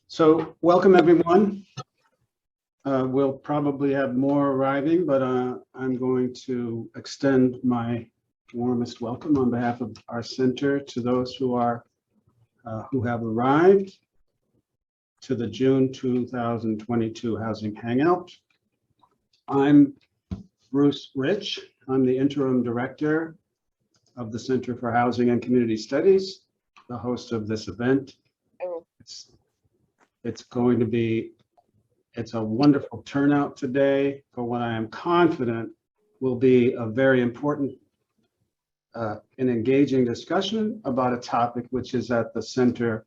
So welcome, everyone. We'll probably have more arriving, but I'm going to extend my warmest welcome on behalf of our center to those who have arrived to the June 2022 Housing Hangout. I'm Bruce Rich. I'm the interim director of the Center for Housing and Community Studies, the host of this event. It's a wonderful turnout today for what I am confident will be a very important and engaging discussion about a topic which is at the center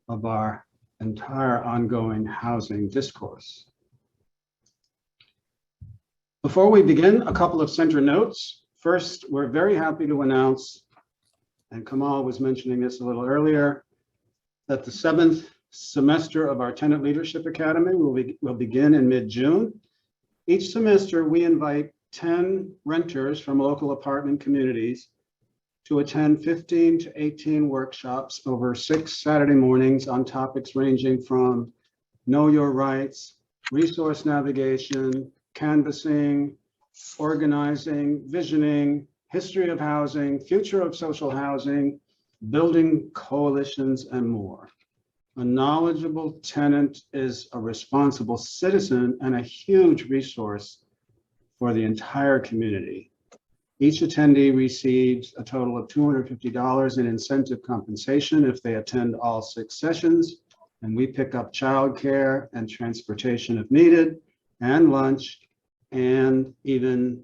of our entire ongoing housing discourse. Before we begin, a couple of center notes. First, we're very happy to announce, and Kamal was mentioning this a little earlier, that the 7th semester of our Tenant Leadership Academy will begin in mid-June. Each semester, we invite 10 renters from local apartment communities to attend 15 to 18 workshops over 6 Saturday mornings on topics ranging from know your rights, resource navigation, canvassing, organizing, visioning, history of housing, future of social housing, building coalitions, and more. A knowledgeable tenant is a responsible citizen and a huge resource for the entire community. Each attendee receives a total of $250 in incentive compensation if they attend all 6 sessions, and we pick up childcare and transportation if needed, and lunch, and even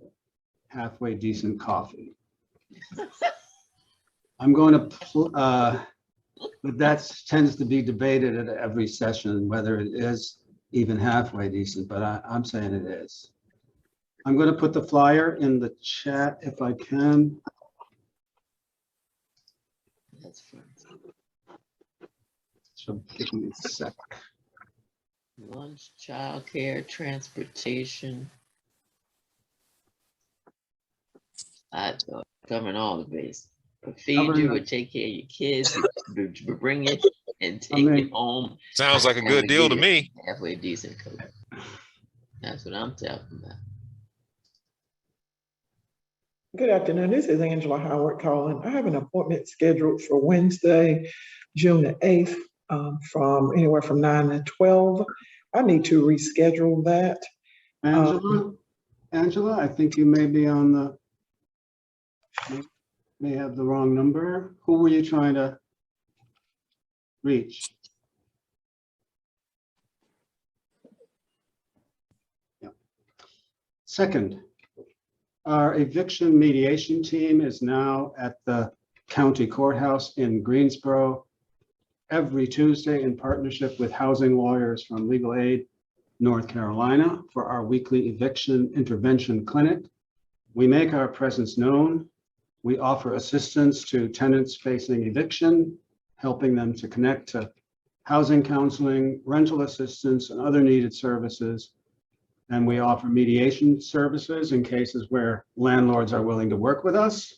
halfway decent coffee. I'm going to but that tends to be debated at every session, whether it is even halfway decent, but I'm saying it is. I'm going to put the flyer in the chat if I can. That's fine. So give me a sec. Lunch, childcare, transportation. I thought covering all the bases. Feed you, would take care of your kids, you bring it and take it home. Sounds like a good deal to me. Halfway decent coach. That's what I'm talking about. Good afternoon. This is Angela Howard calling. I have an appointment scheduled for Wednesday, June the 8th, from anywhere from 9 to 12. I need to reschedule that. Angela, I think you may be on the, may have the wrong number. Who were you trying to reach? Yeah. Second, our eviction mediation team is now at the county courthouse in Greensboro every Tuesday in partnership with housing lawyers from Legal Aid North Carolina for our weekly eviction intervention clinic. We make our presence known. We offer assistance to tenants facing eviction, helping them to connect to housing counseling, rental assistance, and other needed services. And we offer mediation services in cases where landlords are willing to work with us.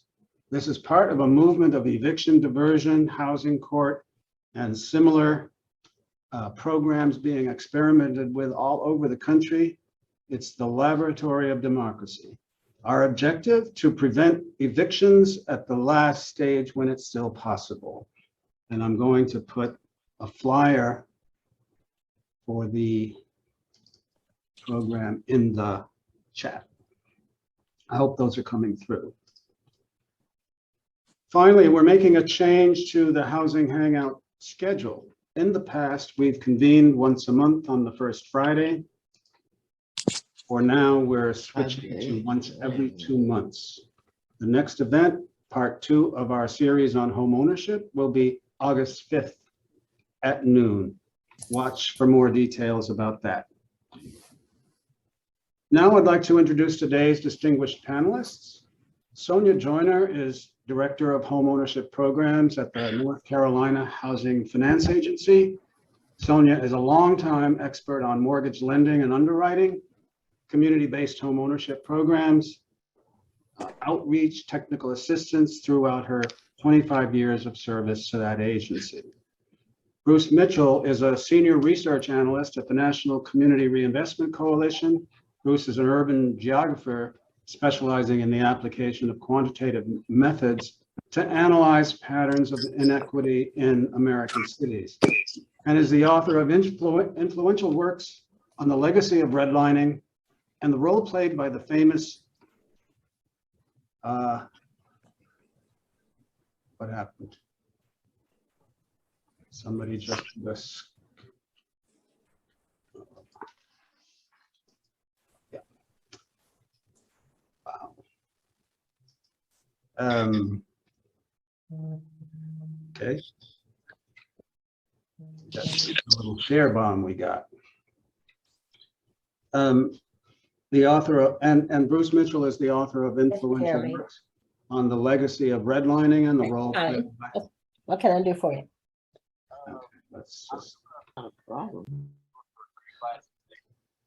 This is part of a movement of eviction diversion, housing court, and similar programs being experimented with all over the country. It's the laboratory of democracy. Our objective, to prevent evictions at the last stage when it's still possible. And I'm going to put a flyer for the program in the chat. I hope those are coming through. Finally, we're making a change to the Housing Hangout schedule. In the past, we've convened once a month on the first Friday. For now, we're switching to once every 2 months. The next event, part 2 of our series on home ownership, will be August 5th at noon. Watch for more details about that. Now I'd like to introduce today's distinguished panelists. Sonia Joyner is Director of Home Ownership Programs at the North Carolina Housing Finance Agency. Sonia is a longtime expert on mortgage lending and underwriting, community-based home ownership programs, outreach, technical assistance throughout her 25 years of service to that agency. Bruce Mitchell is a senior research analyst at the National Community Reinvestment Coalition. Bruce is an urban geographer specializing in the application of quantitative methods to analyze patterns of inequity in American cities, and is the author of influential works on the legacy of redlining and the role played by the famous, what happened? Somebody just this. Yeah. Wow. Okay. That's a little share bomb we got. The author of, and Bruce Mitchell is the author of influential Jeremy. works on the legacy of redlining and the role Hi. played by. What can I do for you? Okay, let's just, Not a problem.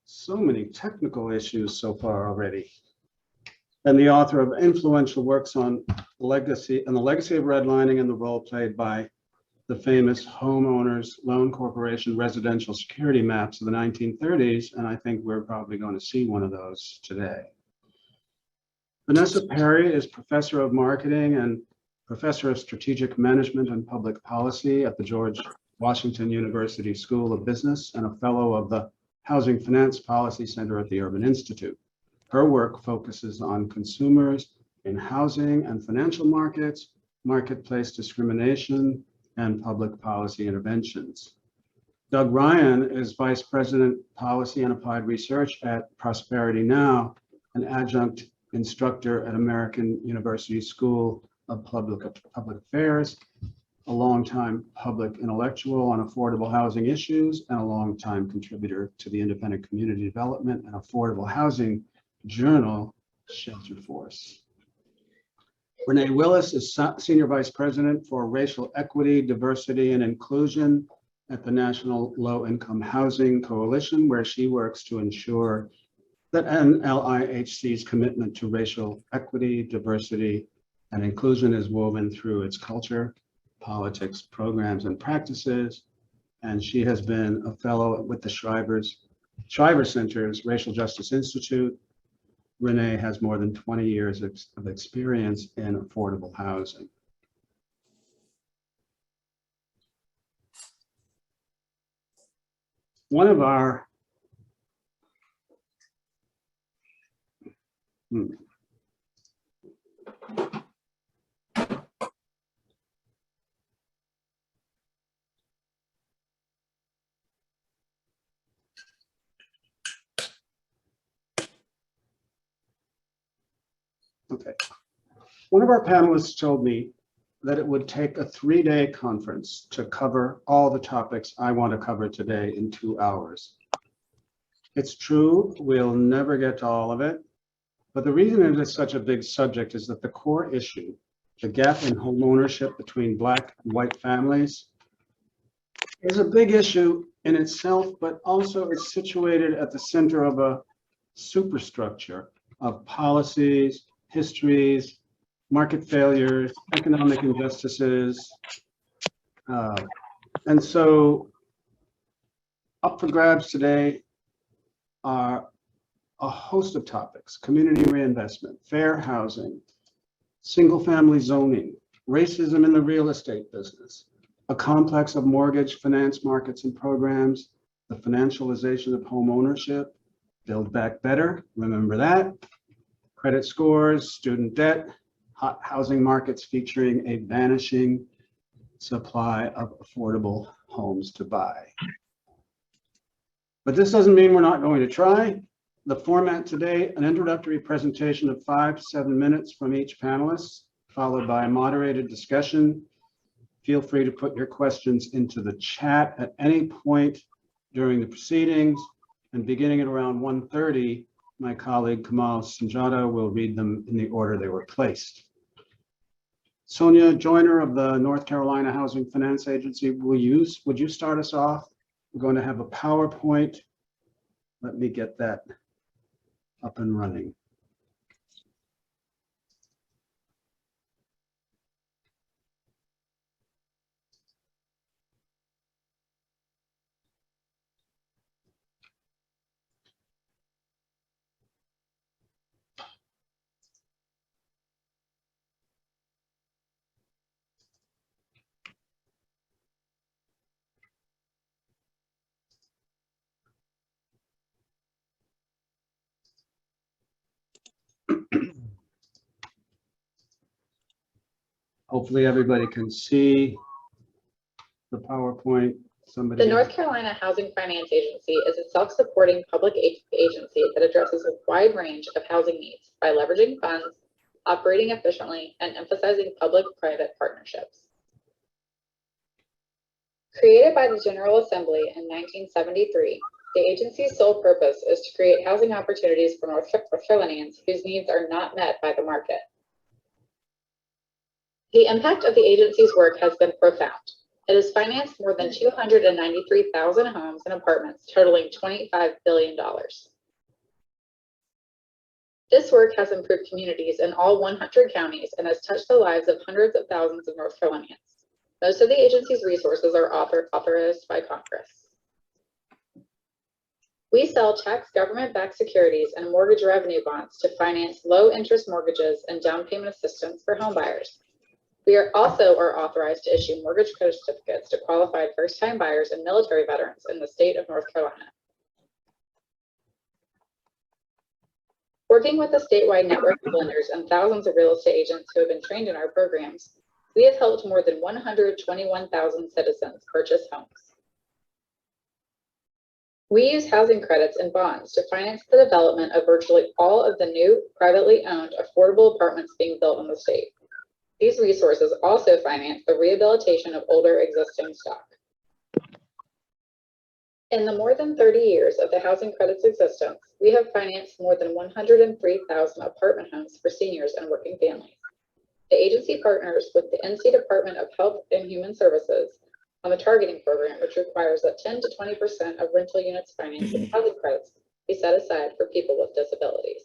so many technical issues so far already. And the author of influential works on legacy and the legacy of redlining and the role played by the famous homeowners loan corporation residential security maps of the 1930s. And I think we're probably going to see one of those today. Vanessa Perry is professor of marketing and professor of strategic management and public policy at the George Washington University School of Business and a fellow of the Housing Finance Policy Center at the Urban Institute. Her work focuses on consumers in housing and financial markets, marketplace discrimination, and public policy interventions. Doug Ryan is Vice President, Policy and Applied Research at Prosperity Now, an adjunct instructor at American University School of Public Affairs, a longtime public intellectual on affordable housing issues, and a longtime contributor to the independent community development and affordable housing journal, Shelter Force. Renee Willis is Senior Vice President for Racial Equity, Diversity, and Inclusion at the National Low Income Housing Coalition, where she works to ensure that NLIHC's commitment to racial equity, diversity, and inclusion is woven through its culture, politics, programs, and practices. And she has been a fellow with the Shriver Center's Racial Justice Institute. Renee has more than 20 years of experience in affordable housing. One of our Okay. One of our panelists told me that it would take a 3-day conference to cover all the topics I want to cover today in 2 hours. It's true, we'll never get to all of it, but the reason it is such a big subject is that the core issue, the gap in home ownership between Black and white families, is a big issue in itself, but also is situated at the center of a superstructure of policies, histories, market failures, economic injustices. And so up for grabs today are a host of topics: community reinvestment, fair housing, single family zoning, racism in the real estate business, a complex of mortgage finance markets and programs, the financialization of home ownership, Build Back Better, remember that, credit scores, student debt, hot housing markets featuring a vanishing supply of affordable homes to buy. But this doesn't mean we're not going to try. The format today, an introductory presentation of 5 to 7 minutes from each panelist, followed by a moderated discussion. Feel free to put your questions into the chat at any point during the proceedings, and beginning at around 1:30, my colleague Kamal Sanjata will read them in the order they were placed. Sonia Joyner of the North Carolina Housing Finance Agency, would you start us off? We're going to have a PowerPoint. Let me get that up and running. Hopefully everybody can see the PowerPoint. Somebody. The North Carolina Housing Finance Agency is a self-supporting public agency that addresses a wide range of housing needs by leveraging funds, operating efficiently, and emphasizing public-private partnerships. Created by the General Assembly in 1973, the agency's sole purpose is to create housing opportunities for North Carolinians whose needs are not met by the market. The impact of the agency's work has been profound. It has financed more than 293,000 homes and apartments totaling $25 billion. This work has improved communities in all 100 counties and has touched the lives of hundreds of thousands of North Carolinians. Most of the agency's resources are authorized by Congress. We sell tax government-backed securities and mortgage revenue bonds to finance low-interest mortgages and down payment assistance for home buyers. We are also authorized to issue mortgage credit certificates to qualified first-time buyers and military veterans in the state of North Carolina. Working with a statewide network of lenders and thousands of real estate agents who have been trained in our programs, we have helped more than 121,000 citizens purchase homes. We use housing credits and bonds to finance the development of virtually all of the new privately owned affordable apartments being built in the state. These resources also finance the rehabilitation of older existing stock. In the more than 30 years of the housing credit's existence, we have financed more than 103,000 apartment homes for seniors and working families. The agency partners with the NC Department of Health and Human Services on the targeting program, which requires that 10 to 20% of rental units financed with housing credits be set aside for people with disabilities.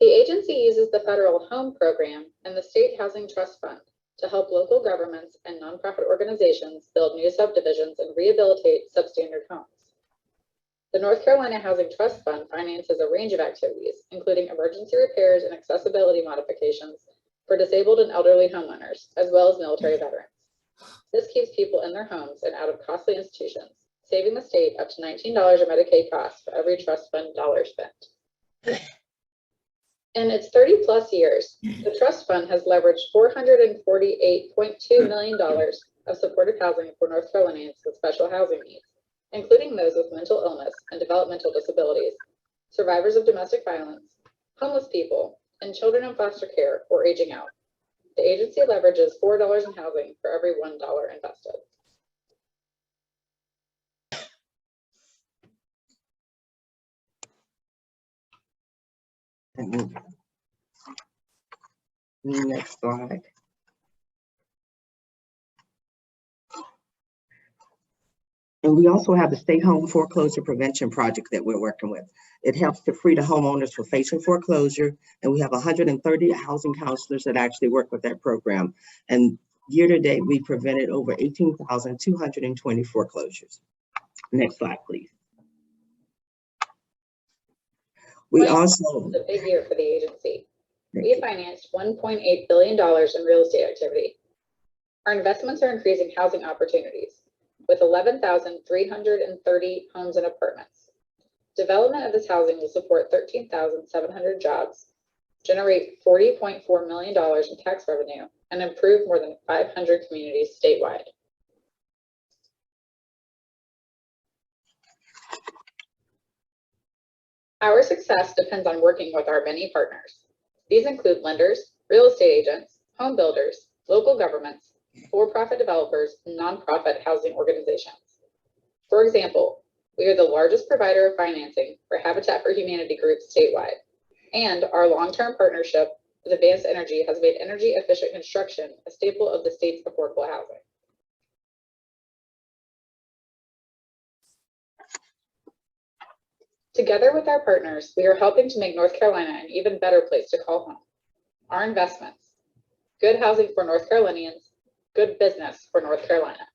The agency uses the Federal Home Program and the State Housing Trust Fund to help local governments and nonprofit organizations build new subdivisions and rehabilitate substandard homes. The North Carolina Housing Trust Fund finances a range of activities, including emergency repairs and accessibility modifications for disabled and elderly homeowners, as well as military veterans. This keeps people in their homes and out of costly institutions, saving the state up to $19 of Medicaid costs for every trust fund dollar spent. In its 30-plus years, the trust fund has leveraged $448.2 million of supportive housing for North Carolinians with special housing needs, including those with mental illness and developmental disabilities, survivors of domestic violence, homeless people, and children in foster care or aging out. The agency leverages $4 in housing for every $1 invested. Next slide. And we also have the State Home Foreclosure Prevention Project that we're working with. It helps to free the homeowners from facing foreclosure, and we have 130 housing counselors that actually work with that program. And year to date, we prevented over 18,220 foreclosures. Next slide, please. We also— It's a big year for the agency. We financed $1.8 billion in real estate activity. Our investments are increasing housing opportunities with 11,330 homes and apartments. Development of this housing will support 13,700 jobs, generate $40.4 million in tax revenue, and improve more than 500 communities statewide. Our success depends on working with our many partners. These include lenders, real estate agents, home builders, local governments, for-profit developers, and nonprofit housing organizations. For example, we are the largest provider of financing for Habitat for Humanity groups statewide, and our long-term partnership with Advanced Energy has made energy-efficient construction a staple of the state's affordable housing. Together with our partners, we are helping to make North Carolina an even better place to call home. Our investments: good housing for North Carolinians, good business for North Carolina.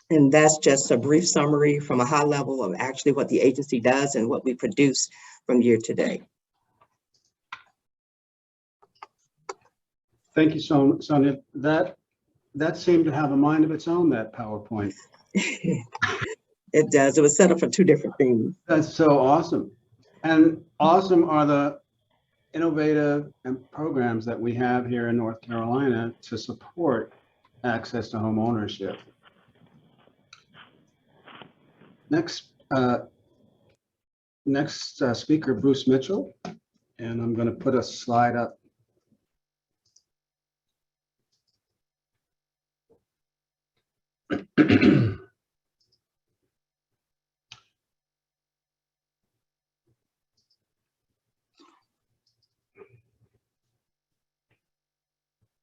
And that's just a brief summary from a high level of actually what the agency does and what we produce from year to day. Thank you, Sonia. That seemed to have a mind of its own, that PowerPoint. It does. It was set up for two different things. That's so awesome. And awesome are the innovative and programs that we have here in North Carolina to support access to home ownership. Next speaker, Bruce Mitchell, and I'm going to put a slide up.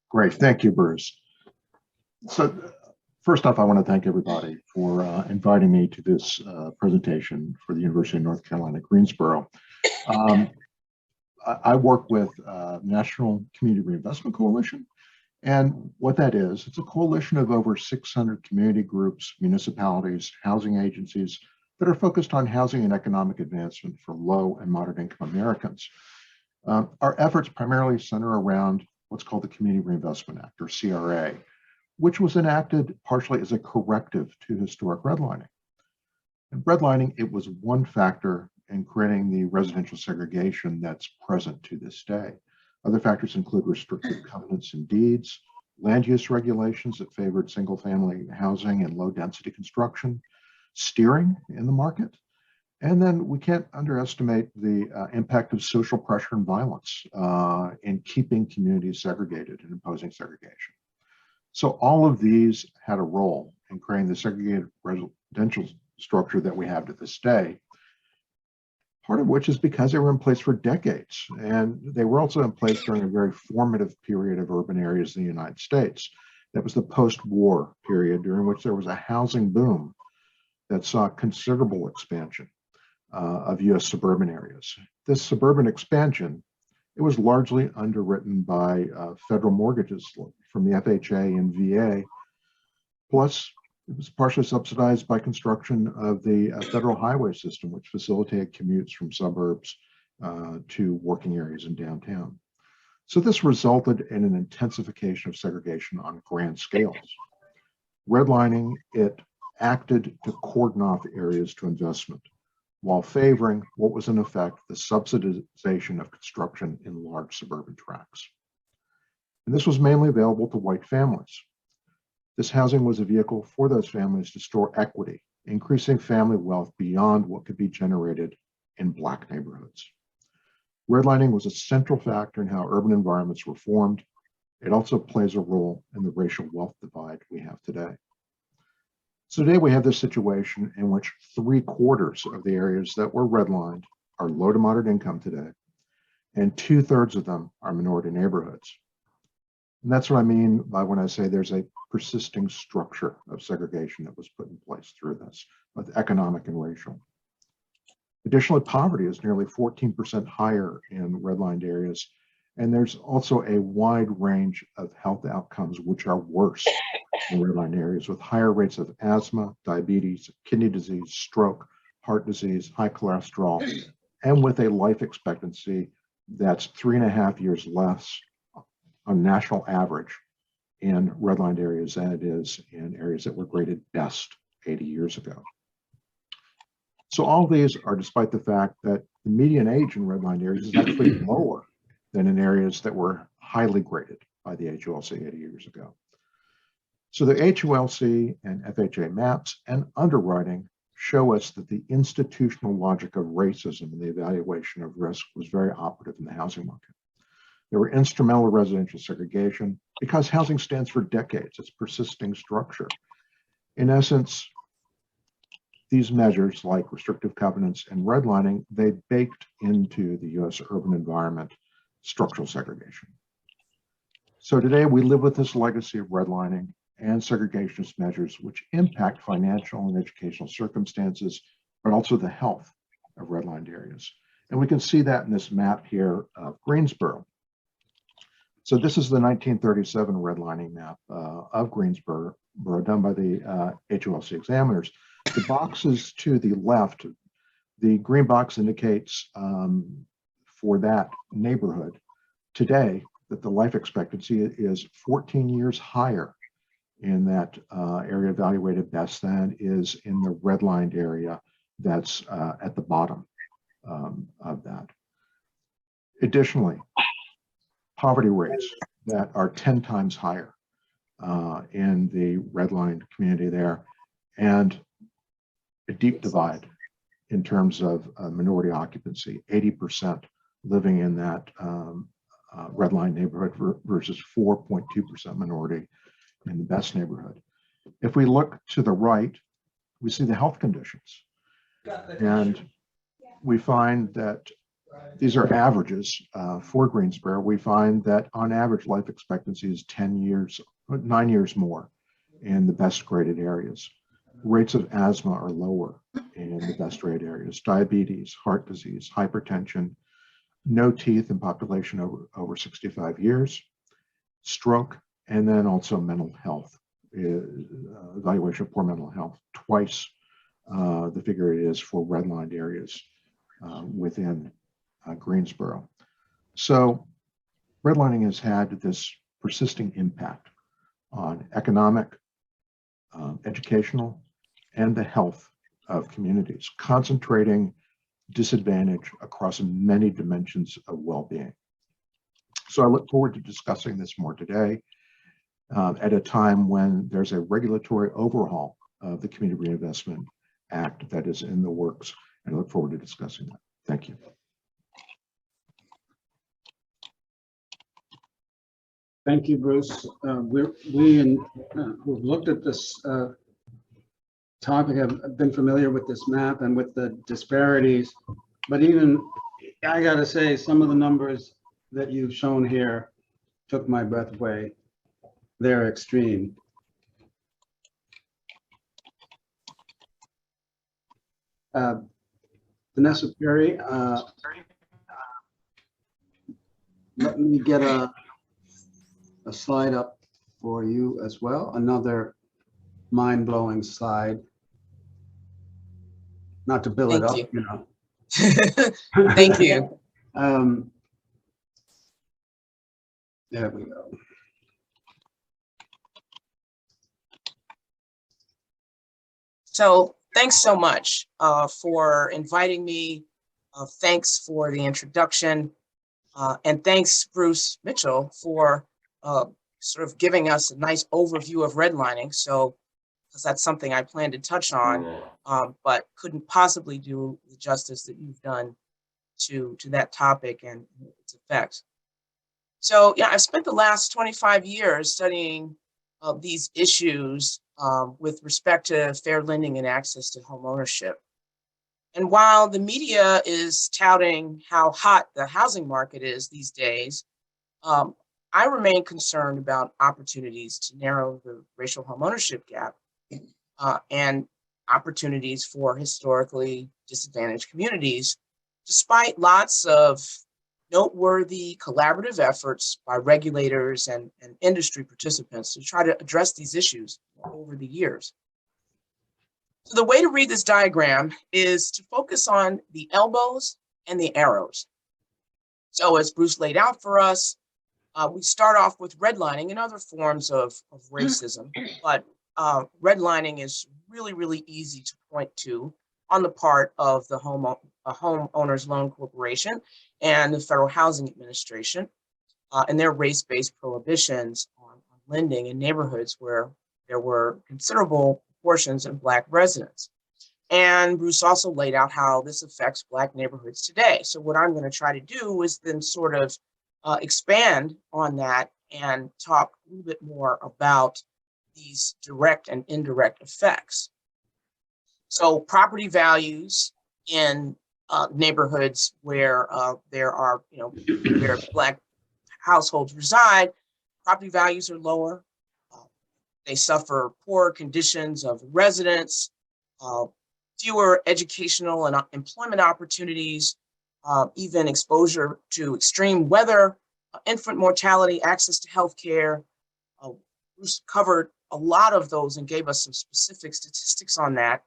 Great, thank you, Bruce. So first off, I want to thank everybody for inviting me to this presentation for the University of North Carolina, Greensboro. I work with National Community Reinvestment Coalition, and what that is, it's a coalition of over 600 community groups, municipalities, housing agencies that are focused on housing and economic advancement for low and moderate income Americans. Our efforts primarily center around what's called the Community Reinvestment Act, or CRA, which was enacted partially as a corrective to historic redlining. And redlining, it was one factor in creating the residential segregation that's present to this day. Other factors include restrictive covenants and deeds, land use regulations that favored single-family housing and low-density construction, steering in the market, and then we can't underestimate the impact of social pressure and violence in keeping communities segregated and imposing segregation. So all of these had a role in creating the segregated residential structure that we have to this day, part of which is because they were in place for decades. And they were also in place during a very formative period of urban areas in the United States. That was the post-war period during which there was a housing boom that saw considerable expansion of US suburban areas. This suburban expansion, it was largely underwritten by federal mortgages from the FHA and VA, plus it was partially subsidized by construction of the federal highway system, which facilitated commutes from suburbs to working areas in downtown. So this resulted in an intensification of segregation on grand scales. Redlining, it acted to cordon off areas to investment, while favoring what was in effect the subsidization of construction in large suburban tracts. And this was mainly available to white families. This housing was a vehicle for those families to store equity, increasing family wealth beyond what could be generated in Black neighborhoods. Redlining was a central factor in how urban environments were formed. It also plays a role in the racial wealth divide we have today. So today we have this situation in which 3/4 of the areas that were redlined are low to moderate income today, and 2/3 of them are minority neighborhoods. And that's what I mean by when I say there's a persisting structure of segregation that was put in place through this, both economic and racial. Additionally, poverty is nearly 14% higher in redlined areas, and there's also a wide range of health outcomes which are worse in redlined areas, with higher rates of asthma, diabetes, kidney disease, stroke, heart disease, high cholesterol, and with a life expectancy that's 3.5 years less on national average in redlined areas than it is in areas that were graded best 80 years ago. So all these are despite the fact that the median age in redlined areas is actually lower than in areas that were highly graded by the HULC 80 years ago. So the HULC and FHA maps and underwriting show us that the institutional logic of racism in the evaluation of risk was very operative in the housing market. They were instrumental in residential segregation because housing stands for decades. It's persisting structure. In essence, these measures like restrictive covenants and redlining, they baked into the US urban environment structural segregation. So today we live with this legacy of redlining and segregationist measures which impact financial and educational circumstances, but also the health of redlined areas. And we can see that in this map here of Greensboro. So this is the 1937 redlining map of Greensboro done by the HULC examiners. The boxes to the left, the green box indicates for that neighborhood today that the life expectancy is 14 years higher in that area evaluated best then is in the redlined area that's at the bottom of that. Additionally, poverty rates that are 10 times higher in the redlined community there, and a deep divide in terms of minority occupancy, 80% living in that redline neighborhood versus 4.2% minority in the best neighborhood. If we look to the right, we see the health conditions. And we find that these are averages for Greensboro. We find that on average life expectancy is 9 years more in the best graded areas. Rates of asthma are lower in the best rated areas. Diabetes, heart disease, hypertension, no teeth in population over 65 years, stroke, and then also mental health, evaluation of poor mental health, twice the figure it is for redlined areas within Greensboro. So redlining has had this persisting impact on economic, educational, and the health of communities, concentrating disadvantage across many dimensions of well-being. So I look forward to discussing this more today at a time when there's a regulatory overhaul of the Community Reinvestment Act that is in the works, and I look forward to discussing that. Thank you. Thank you, Bruce. Who've looked at this topic have been familiar with this map and with the disparities, but even, I gotta say, some of the numbers that you've shown here took my breath away. They're extreme. Vanessa Perry, let me get a slide up for you as well. Another mind-blowing slide. Not to build it up, you know. Thank you. There we go. So thanks so much for inviting me. Thanks for the introduction. And thanks, Bruce Mitchell, for sort of giving us a nice overview of redlining. So, because that's something I plan to touch on, but couldn't possibly do the justice that you've done to that topic and its effects. So yeah, I've spent the last 25 years studying these issues with respect to fair lending and access to home ownership. And while the media is touting how hot the housing market is these days, I remain concerned about opportunities to narrow the racial home ownership gap and opportunities for historically disadvantaged communities, despite lots of noteworthy collaborative efforts by regulators and industry participants to try to address these issues over the years. So the way to read this diagram is to focus on the elbows and the arrows. So as Bruce laid out for us, we start off with redlining and other forms of racism, but redlining is really, really easy to point to on the part of the Homeowners Loan Corporation and the Federal Housing Administration and their race-based prohibitions on lending in neighborhoods where there were considerable portions of Black residents. And Bruce also laid out how this affects Black neighborhoods today. So what I'm going to try to do is then sort of expand on that and talk a little bit more about these direct and indirect effects. So property values in neighborhoods where there are, where Black households reside, property values are lower. They suffer poor conditions of residence, fewer educational and employment opportunities, even exposure to extreme weather, infant mortality, access to healthcare. Bruce covered a lot of those and gave us some specific statistics on that.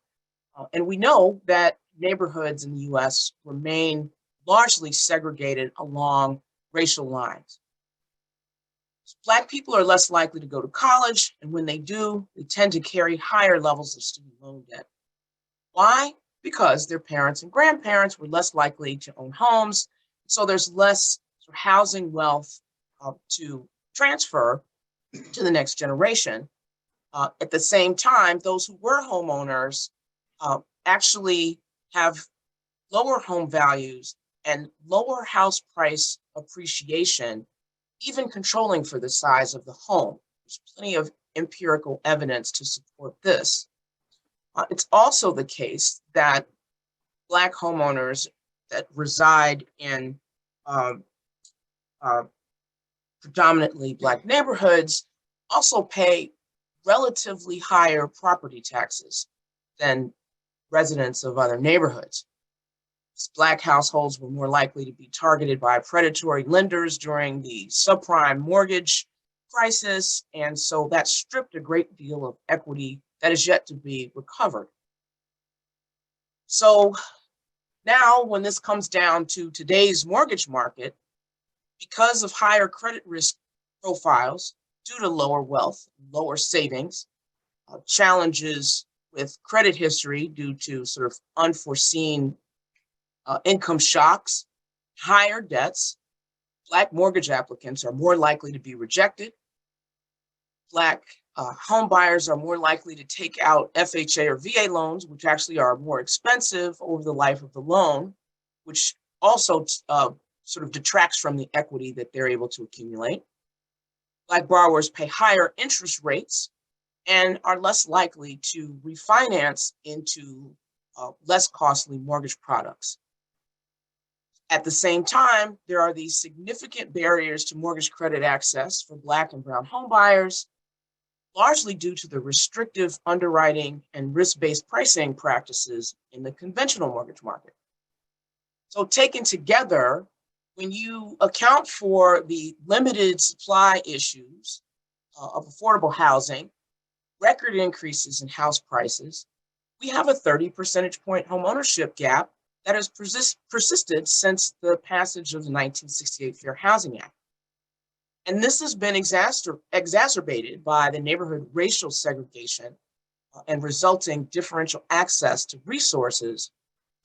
And we know that neighborhoods in the US remain largely segregated along racial lines. Black people are less likely to go to college, and when they do, they tend to carry higher levels of student loan debt. Why? Because their parents and grandparents were less likely to own homes, so there's less housing wealth to transfer to the next generation. At the same time, those who were homeowners actually have lower home values and lower house price appreciation, even controlling for the size of the home. There's plenty of empirical evidence to support this. It's also the case that Black homeowners that reside in predominantly Black neighborhoods also pay relatively higher property taxes than residents of other neighborhoods. Black households were more likely to be targeted by predatory lenders during the subprime mortgage crisis, and so that stripped a great deal of equity that is yet to be recovered. So now when this comes down to today's mortgage market, because of higher credit risk profiles due to lower wealth, lower savings, challenges with credit history due to sort of unforeseen income shocks, higher debts, Black mortgage applicants are more likely to be rejected. Black home buyers are more likely to take out FHA or VA loans, which actually are more expensive over the life of the loan, which also sort of detracts from the equity that they're able to accumulate. Black borrowers pay higher interest rates and are less likely to refinance into less costly mortgage products. At the same time, there are these significant barriers to mortgage credit access for Black and brown home buyers, largely due to the restrictive underwriting and risk-based pricing practices in the conventional mortgage market. So taken together, when you account for the limited supply issues of affordable housing, record increases in house prices, we have a 30 percentage point home ownership gap that has persisted since the passage of the 1968 Fair Housing Act. And this has been exacerbated by the neighborhood racial segregation and resulting differential access to resources,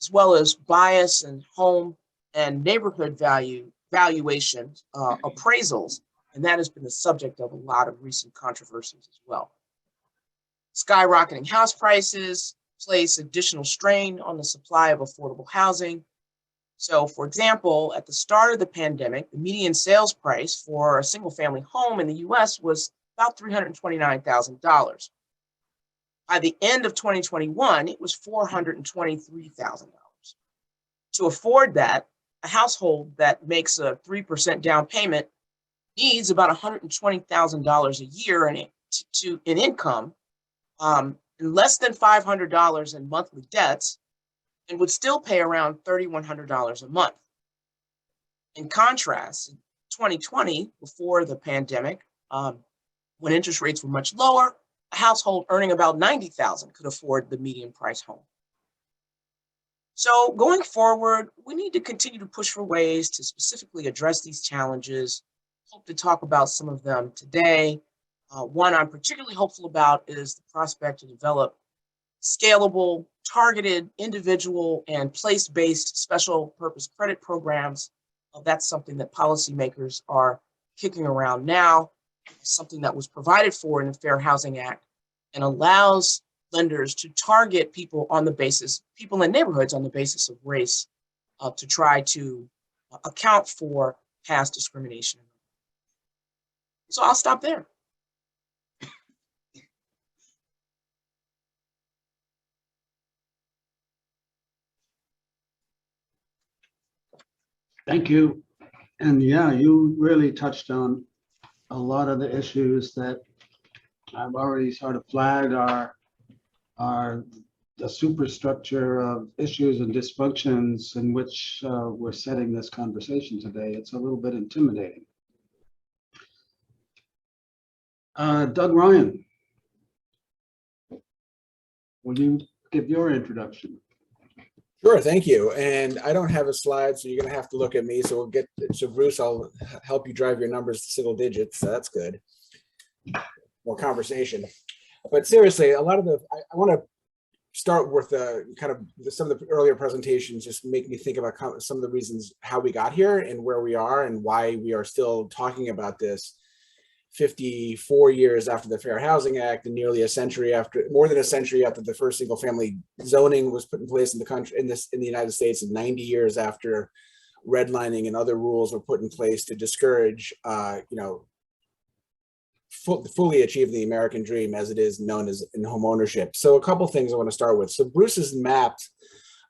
as well as bias in home and neighborhood valuation appraisals. And that has been the subject of a lot of recent controversies as well. Skyrocketing house prices place additional strain on the supply of affordable housing. So for example, at the start of the pandemic, the median sales price for a single family home in the US was about $329,000. By the end of 2021, it was $423,000. To afford that, a household that makes a 3% down payment needs about $120,000 a year in income, and less than $500 in monthly debts, and would still pay around $3,100 a month. In contrast, in 2020, before the pandemic, when interest rates were much lower, a household earning about $90,000 could afford the median price home. So going forward, we need to continue to push for ways to specifically address these challenges. Hope to talk about some of them today. One I'm particularly hopeful about is the prospect to develop scalable, targeted, individual, and place-based special purpose credit programs. That's something that policymakers are kicking around now, something that was provided for in the Fair Housing Act and allows lenders to target people in neighborhoods on the basis of race to try to account for past discrimination. So I'll stop there. Thank you. And yeah, you really touched on a lot of the issues that I've already sort of flagged are the superstructure of issues and dysfunctions in which we're setting this conversation today. It's a little bit intimidating. Doug Ryan, will you give your introduction? Sure, thank you. And I don't have a slide, so you're gonna have to look at me. So Bruce, I'll help you drive your numbers to single digits. So that's good. More conversation. But seriously, I want to start with some of the earlier presentations. Just make me think about some of the reasons how we got here and where we are and why we are still talking about this 54 years after the Fair Housing Act and more than a century after the first single family zoning was put in place in the country, in the United States, and 90 years after redlining and other rules were put in place to discourage, fully achieve the American dream as it is known as in home ownership. So a couple things I want to start with. So Bruce's map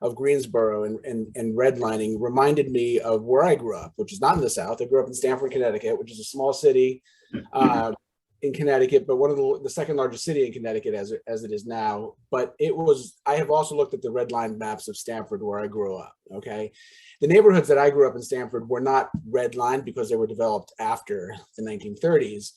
of Greensboro and redlining reminded me of where I grew up, which is not in the South. I grew up in Stamford, Connecticut, which is a small city in Connecticut, but one of the second largest city in Connecticut as it is now. But I have also looked at the redlined maps of Stamford where I grew up, okay? The neighborhoods that I grew up in Stamford were not redlined because they were developed after the 1930s,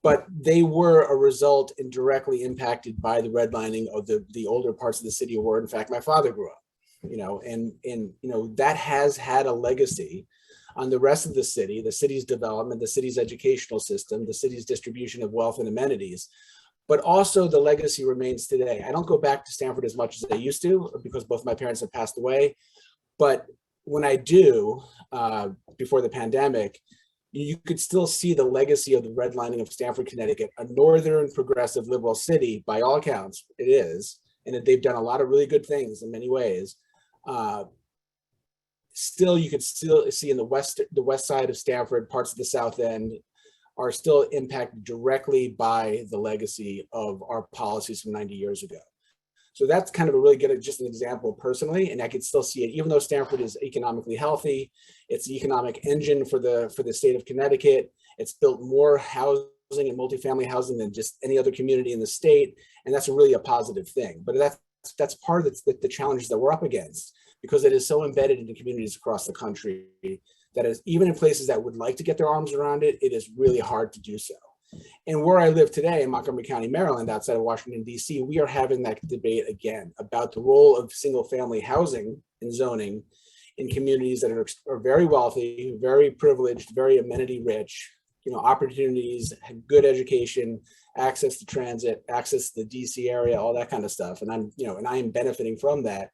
but they were a result and directly impacted by the redlining of the older parts of the city where, in fact, my father grew up. That has had a legacy on the rest of the city's development, the city's educational system, the city's distribution of wealth and amenities, but also the legacy remains today. I don't go back to Stamford as much as I used to because both my parents have passed away, but when I do, before the pandemic, you could still see the legacy of the redlining of Stamford, Connecticut, a northern progressive liberal city, by all accounts, it is, and that they've done a lot of really good things in many ways. Still, you could still see in the west side of Stamford, parts of the South End are still impacted directly by the legacy of our policies from 90 years ago. So that's kind of a really good, just an example personally, and I could still see it, even though Stamford is economically healthy, it's the economic engine for the state of Connecticut. It's built more housing and multifamily housing than just any other community in the state, and that's really a positive thing. But that's part of the challenges that we're up against, because it is so embedded into communities across the country that is, even in places that would like to get their arms around it, it is really hard to do so. And where I live today in Montgomery County, Maryland, outside of Washington, D.C., we are having that debate again about the role of single family housing and zoning in communities that are very wealthy, very privileged, very amenity rich, opportunities, good education, access to transit, access to the DC area, all that kind of stuff. And I am benefiting from that.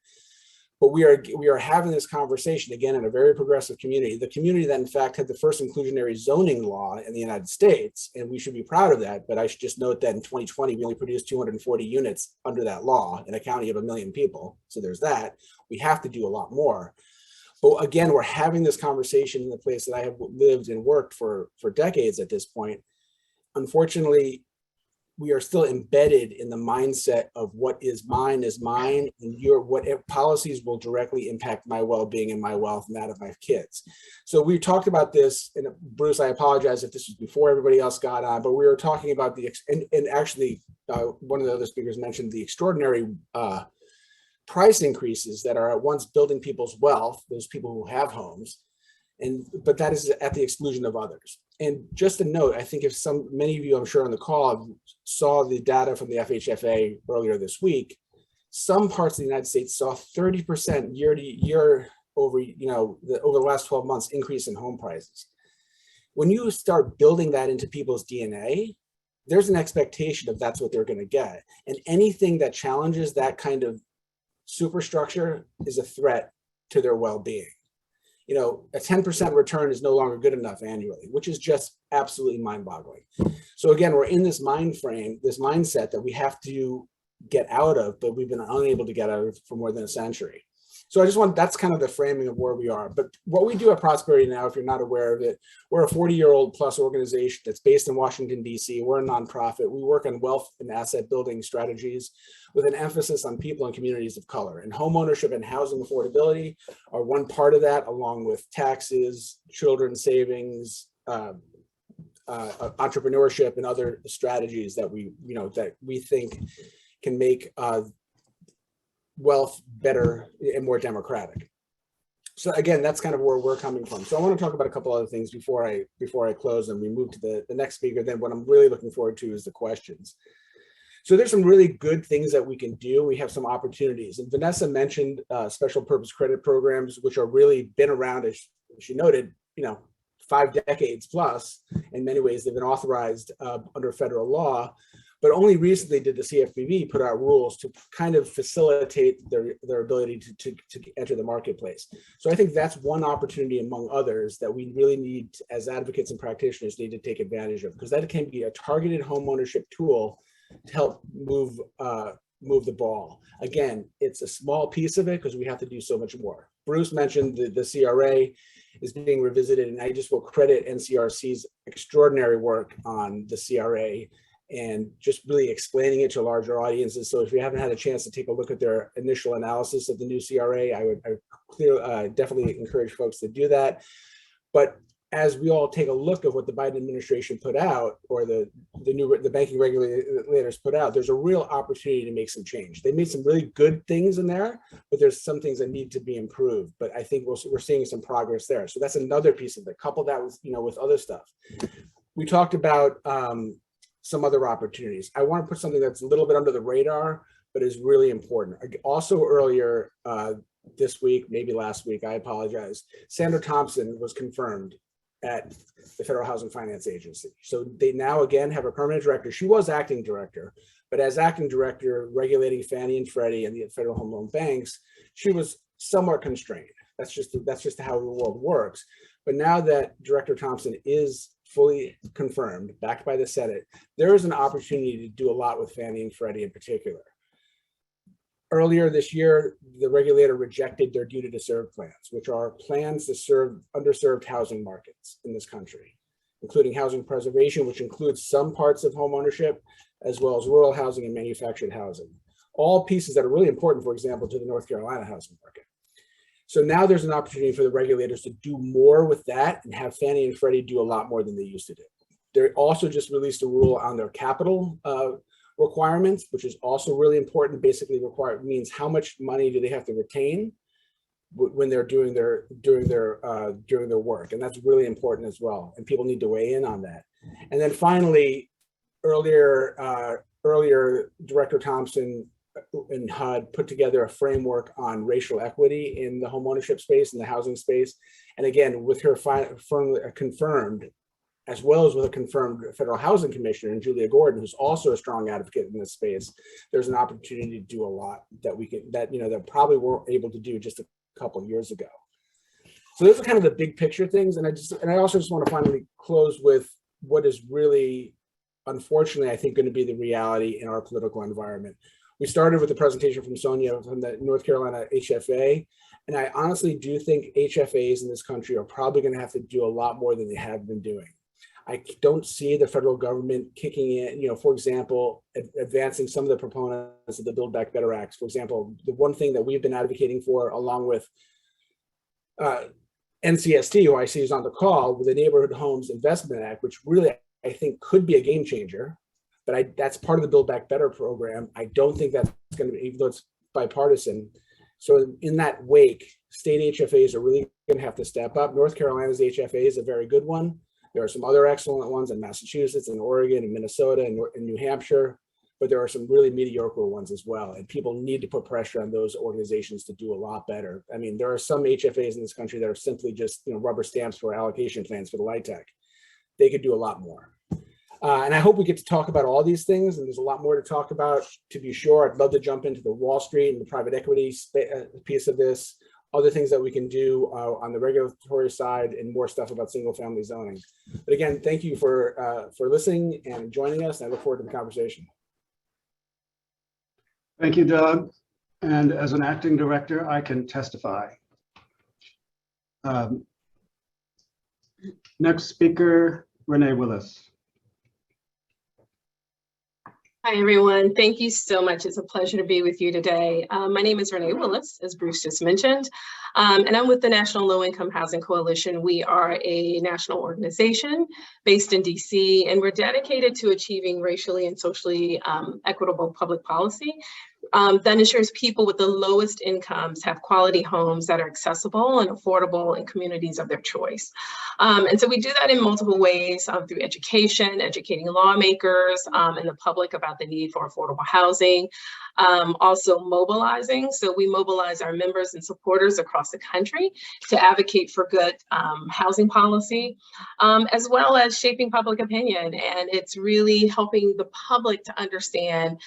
But we are having this conversation again in a very progressive community, the community that in fact had the first inclusionary zoning law in the United States, and we should be proud of that. But I should just note that in 2020, we only produced 240 units under that law in a county of 1 million people. So there's that. We have to do a lot more. But again, we're having this conversation in the place that I have lived and worked for decades at this point. Unfortunately, we are still embedded in the mindset of what is mine, and what policies will directly impact my well-being and my wealth and that of my kids. So we talked about this, and Bruce, I apologize if this was before everybody else got on, but we were talking about and actually one of the other speakers mentioned the extraordinary price increases that are at once building people's wealth, those people who have homes, but that is at the exclusion of others. And just a note, I think many of you, I'm sure on the call, saw the data from the FHFA earlier this week, some parts of the United States saw 30% year to year over the last 12 months increase in home prices. When you start building that into people's DNA, there's an expectation of that's what they're going to get. And anything that challenges that kind of superstructure is a threat to their well-being. A 10% return is no longer good enough annually, which is just absolutely mind-boggling. So again, we're in this mindset that we have to get out of, but we've been unable to get out of for more than a century. So that's kind of the framing of where we are. But what we do at Prosperity Now, if you're not aware of it, we're a 40-year-old plus organization that's based in Washington, D.C. We're a nonprofit. We work on wealth and asset building strategies with an emphasis on people and communities of color. And homeownership and housing affordability are one part of that, along with taxes, children's savings, entrepreneurship, and other strategies that we think can make wealth better and more democratic. So again, that's kind of where we're coming from. So I want to talk about a couple other things before I close and we move to the next speaker. Then what I'm really looking forward to is the questions. So there's some really good things that we can do. We have some opportunities. And Vanessa mentioned special purpose credit programs, which are really been around, as she noted, 5 decades plus. In many ways, they've been authorized under federal law. But only recently did the CFPB put out rules to kind of facilitate their ability to enter the marketplace. So I think that's one opportunity among others that we really need, as advocates and practitioners, need to take advantage of, because that can be a targeted homeownership tool to help move the ball. Again, it's a small piece of it because we have to do so much more. Bruce mentioned the CRA is being revisited, and I just will credit NCRC's extraordinary work on the CRA and just really explaining it to larger audiences. So if you haven't had a chance to take a look at their initial analysis of the new CRA, I would definitely encourage folks to do that. But as we all take a look at what the Biden administration put out, or the banking regulators put out, there's a real opportunity to make some change. They made some really good things in there, but there's some things that need to be improved. But I think we're seeing some progress there. So that's another piece of it. Couple that with with other stuff. We talked about some other opportunities. I want to put something that's a little bit under the radar, but is really important. Also earlier this week, maybe last week, I apologize, Sandra Thompson was confirmed at the Federal Housing Finance Agency. So they now again have a permanent director. She was acting director, but as acting director regulating Fannie and Freddie and the federal home loan banks, she was somewhat constrained. That's just how the world works. But now that Director Thompson is fully confirmed, backed by the Senate, there is an opportunity to do a lot with Fannie and Freddie in particular. Earlier this year, the regulator rejected their duty to serve plans, which are plans to serve underserved housing markets in this country, including housing preservation, which includes some parts of home ownership, as well as rural housing and manufactured housing. All pieces that are really important, for example, to the North Carolina housing market. So now there's an opportunity for the regulators to do more with that and have Fannie and Freddie do a lot more than they used to do. They also just released a rule on their capital requirements, which is also really important. Basically means how much money do they have to retain when they're doing their work. And that's really important as well. And people need to weigh in on that. And then finally, earlier Director Thompson and HUD put together a framework on racial equity in the homeownership space and the housing space. And again, with her firmly confirmed, as well as with a confirmed federal housing commissioner, and Julia Gordon, who's also a strong advocate in this space, there's an opportunity to do a lot that probably weren't able to do just a couple of years ago. So those are kind of the big picture things. And I also just want to finally close with what is really, unfortunately, I think going to be the reality in our political environment. We started with the presentation from Sonia from the North Carolina HFA. And I honestly do think HFAs in this country are probably going to have to do a lot more than they have been doing. I don't see the federal government kicking in, for example, advancing some of the proponents of the Build Back Better Act. For example, the one thing that we've been advocating for, along with NCST, who I see is on the call, with the Neighborhood Homes Investment Act, which really I think could be a game changer. But that's part of the Build Back Better program. I don't think that's going to be, even though it's bipartisan. So in that wake, state HFAs are really going to have to step up. North Carolina's HFA is a very good one. There are some other excellent ones in Massachusetts and Oregon and Minnesota and New Hampshire, but there are some really mediocre ones as well. And people need to put pressure on those organizations to do a lot better. I mean, there are some HFAs in this country that are simply just rubber stamps for allocation plans for the LIHTC. They could do a lot more. And I hope we get to talk about all these things, and there's a lot more to talk about, to be sure. I'd love to jump into the Wall Street and the private equity piece of this, other things that we can do on the regulatory side, and more stuff about single family zoning. But again, thank you for listening and joining us, and I look forward to the conversation. Thank you, Doug. And as an acting director, I can testify. Next speaker, Renee Willis. Hi, everyone. Thank you so much. It's a pleasure to be with you today. My name is Renee Willis, as Bruce just mentioned, and I'm with the National Low Income Housing Coalition. We are a national organization based in DC, and we're dedicated to achieving racially and socially equitable public policy. that ensures people with the lowest incomes have quality homes that are accessible and affordable in communities of their choice. And so we do that in multiple ways, through education, educating lawmakers and the public about the need for affordable housing. Also mobilizing. So we mobilize our members and supporters across the country to advocate for good housing policy, as well as shaping public opinion. And it's really helping the public to understand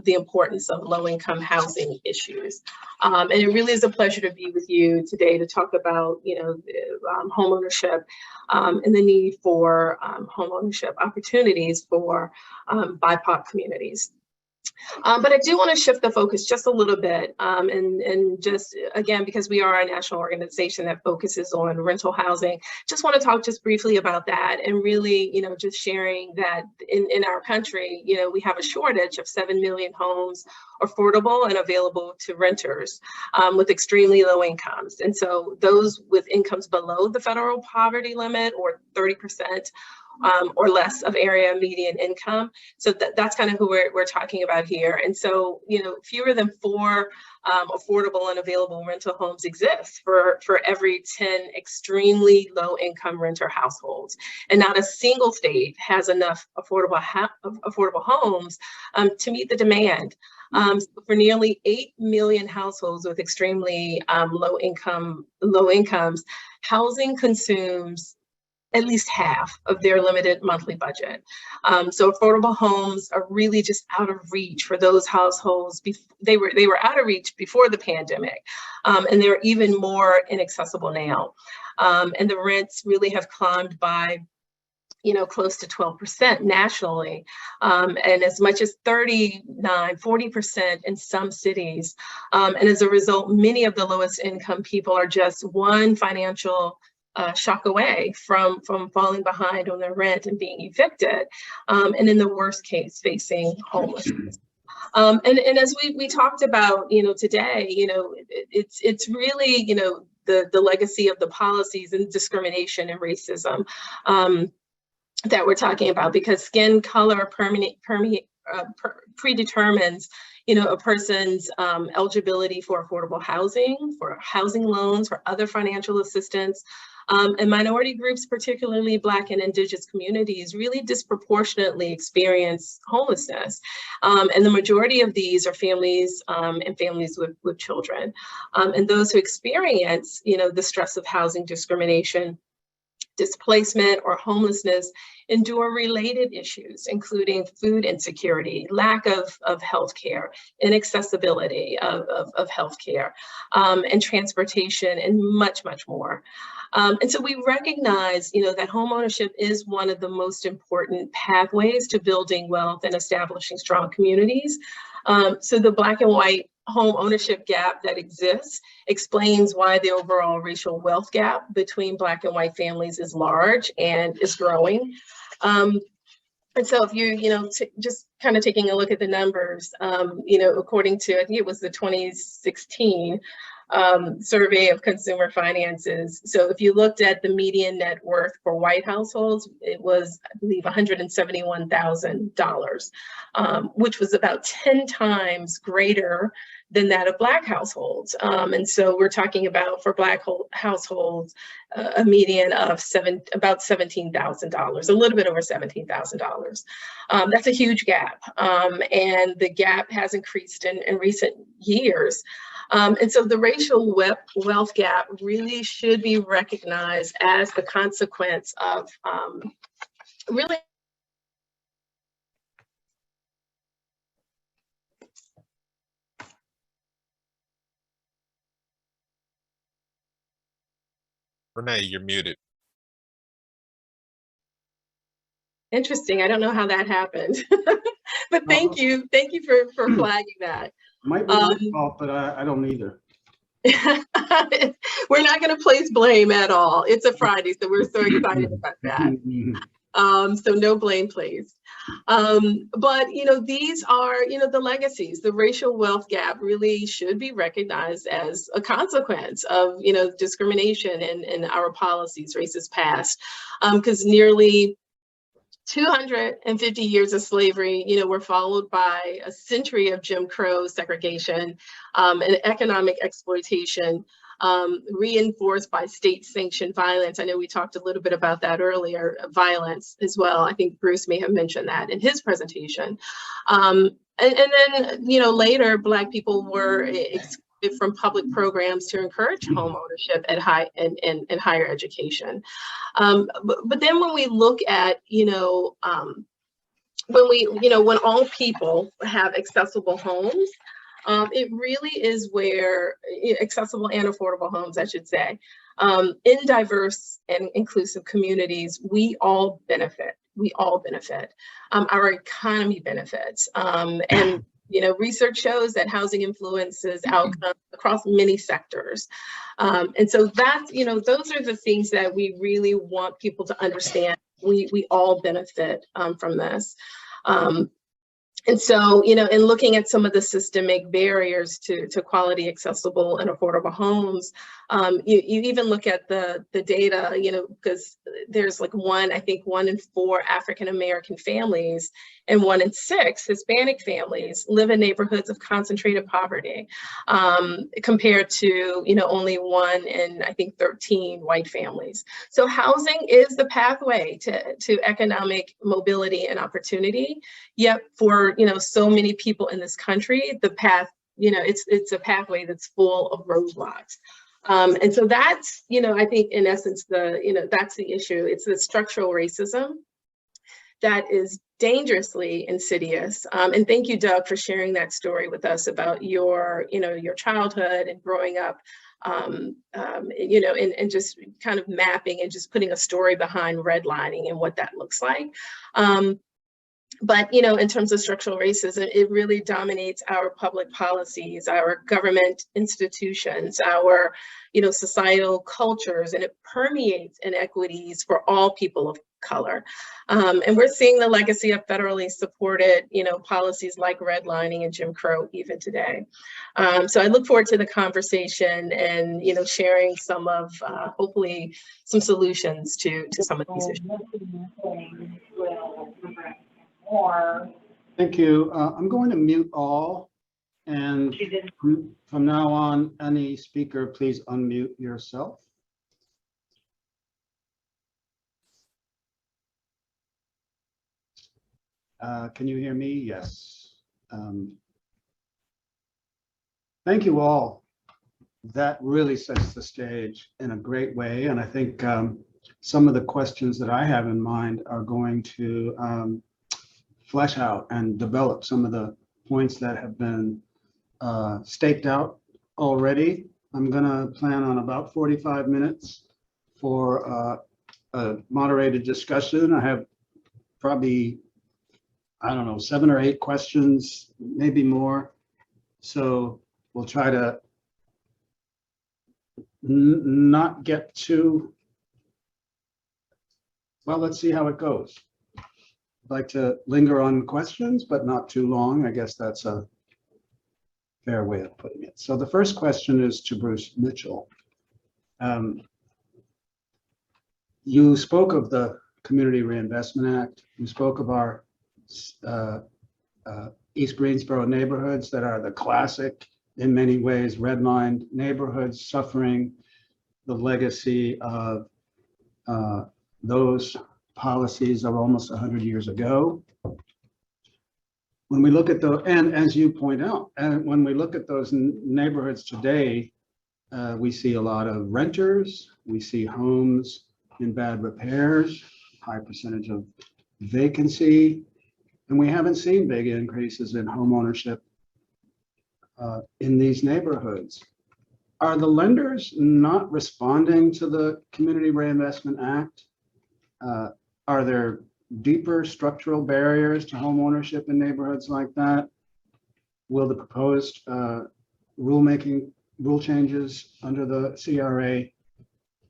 the importance of low-income housing issues. And it really is a pleasure to be with you today to talk about, home ownership and the need for home ownership opportunities for BIPOC communities. But I do want to shift the focus just a little bit, and just again, because we are a national organization that focuses on rental housing, just want to talk just briefly about that, and really, just sharing that in our country, we have a shortage of 7 million homes affordable and available to renters with extremely low incomes. And so those with incomes below the federal poverty limit, or 30%, or less of area median income. So that's kind of who we're talking about here. And so, fewer than 4 affordable and available rental homes exist for every 10 extremely low income renter households. And not a single state has enough affordable homes to meet the demand. For nearly 8 million households with extremely low incomes, housing consumes at least half of their limited monthly budget. So affordable homes are really just out of reach for those households. They were out of reach before the pandemic, and they're even more inaccessible now. And the rents really have climbed by close to 12% nationally, and as much as 40% in some cities. And as a result, many of the lowest income people are just one financial shock away from falling behind on their rent and being evicted, and in the worst case, facing homelessness. And as we talked about, today, it's really, the legacy of the policies and discrimination and racism that we're talking about, because skin color predetermines a person's eligibility for affordable housing, for housing loans, for other financial assistance. And minority groups, particularly Black and Indigenous communities, really disproportionately experience homelessness. And the majority of these are families and families with children. And those who experience, the stress of housing discrimination, displacement, or homelessness endure related issues, including food insecurity, lack of health care, inaccessibility of health care, and transportation, and much, much more. And so we recognize, that homeownership is one of the most important pathways to building wealth and establishing strong communities. So the Black and white home ownership gap that exists explains why the overall racial wealth gap between Black and white families is large and is growing. And so if you, just kind of taking a look at the numbers, according to, I think it was the 2016 survey of consumer finances. So if you looked at the median net worth for white households, it was, I believe, $171,000, which was about 10 times greater than that of Black households. And so we're talking about, for Black households, a median of about $17,000, a little bit over $17,000. That's a huge gap. And the gap has increased in recent years. And so the racial wealth gap really should be recognized as the consequence of really Renee, you're muted. interesting. I don't know how that happened, but thank you for flagging that. Might be my fault, but I don't either. We're not going to place blame at all. It's a Friday, so we're so excited about that. So no blame placed. But, these are, the legacies. The racial wealth gap really should be recognized as a consequence of, discrimination in our policies, racist past, because nearly 250 years of slavery, were followed by a century of Jim Crow segregation and economic exploitation, reinforced by state-sanctioned violence. I know we talked a little bit about that earlier, violence as well. I think Bruce may have mentioned that in his presentation. And then, later, Black people were excluded from public programs to encourage home ownership at higher education. But then when we look at, when all people have accessible homes, it really is where accessible and affordable homes, I should say, in diverse and inclusive communities, we all benefit. We all benefit. Our economy benefits. And research shows that housing influences outcomes across many sectors. And so that's, those are the things that we really want people to understand. We all benefit from this. And so, in looking at some of the systemic barriers to quality, accessible, and affordable homes, you even look at the data, because there's like I think 1 in 4 African-American families and 1 in 6 Hispanic families live in neighborhoods of concentrated poverty, compared to, only 1 in, I think, 13 white families. So housing is the pathway to economic mobility and opportunity. Yet for, so many people in this country, the path, it's a pathway that's full of roadblocks. And so that's, I think in essence, that's the issue. It's the structural racism that is dangerously insidious. And thank you, Doug, for sharing that story with us about your childhood and growing up, and just kind of mapping and just putting a story behind redlining and what that looks like. But, in terms of structural racism, it really dominates our public policies, our government institutions, our, societal cultures, and it permeates inequities for all people of color. And we're seeing the legacy of federally supported, policies like redlining and Jim Crow even today. So I look forward to the conversation and, sharing some of, hopefully, some solutions to some of these issues. Thank you. I'm going to mute all, and from now on, any speaker, please unmute yourself. Can you hear me? Yes. Thank you all. That really sets the stage in a great way, and I think some of the questions that I have in mind are going to flesh out and develop some of the points that have been staked out already. I'm gonna plan on about 45 minutes for a moderated discussion. I have probably, I don't know, 7 or 8 questions, maybe more. So we'll try to not get too, well, let's see how it goes. I'd like to linger on questions, but not too long. I guess that's a fair way of putting it. So the first question is to Bruce Mitchell. You spoke of the Community Reinvestment Act. You spoke of our East Greensboro neighborhoods that are the classic, in many ways, redlined neighborhoods suffering the legacy of those policies of almost 100 years ago. When we look at the, and as you point out, and when we look at those neighborhoods today, we see a lot of renters, we see homes in bad repairs, high percentage of vacancy, and we haven't seen big increases in home ownership in these neighborhoods. Are the lenders not responding to the Community Reinvestment Act? Are there deeper structural barriers to home ownership in neighborhoods like that? Will the proposed rule changes under the CRA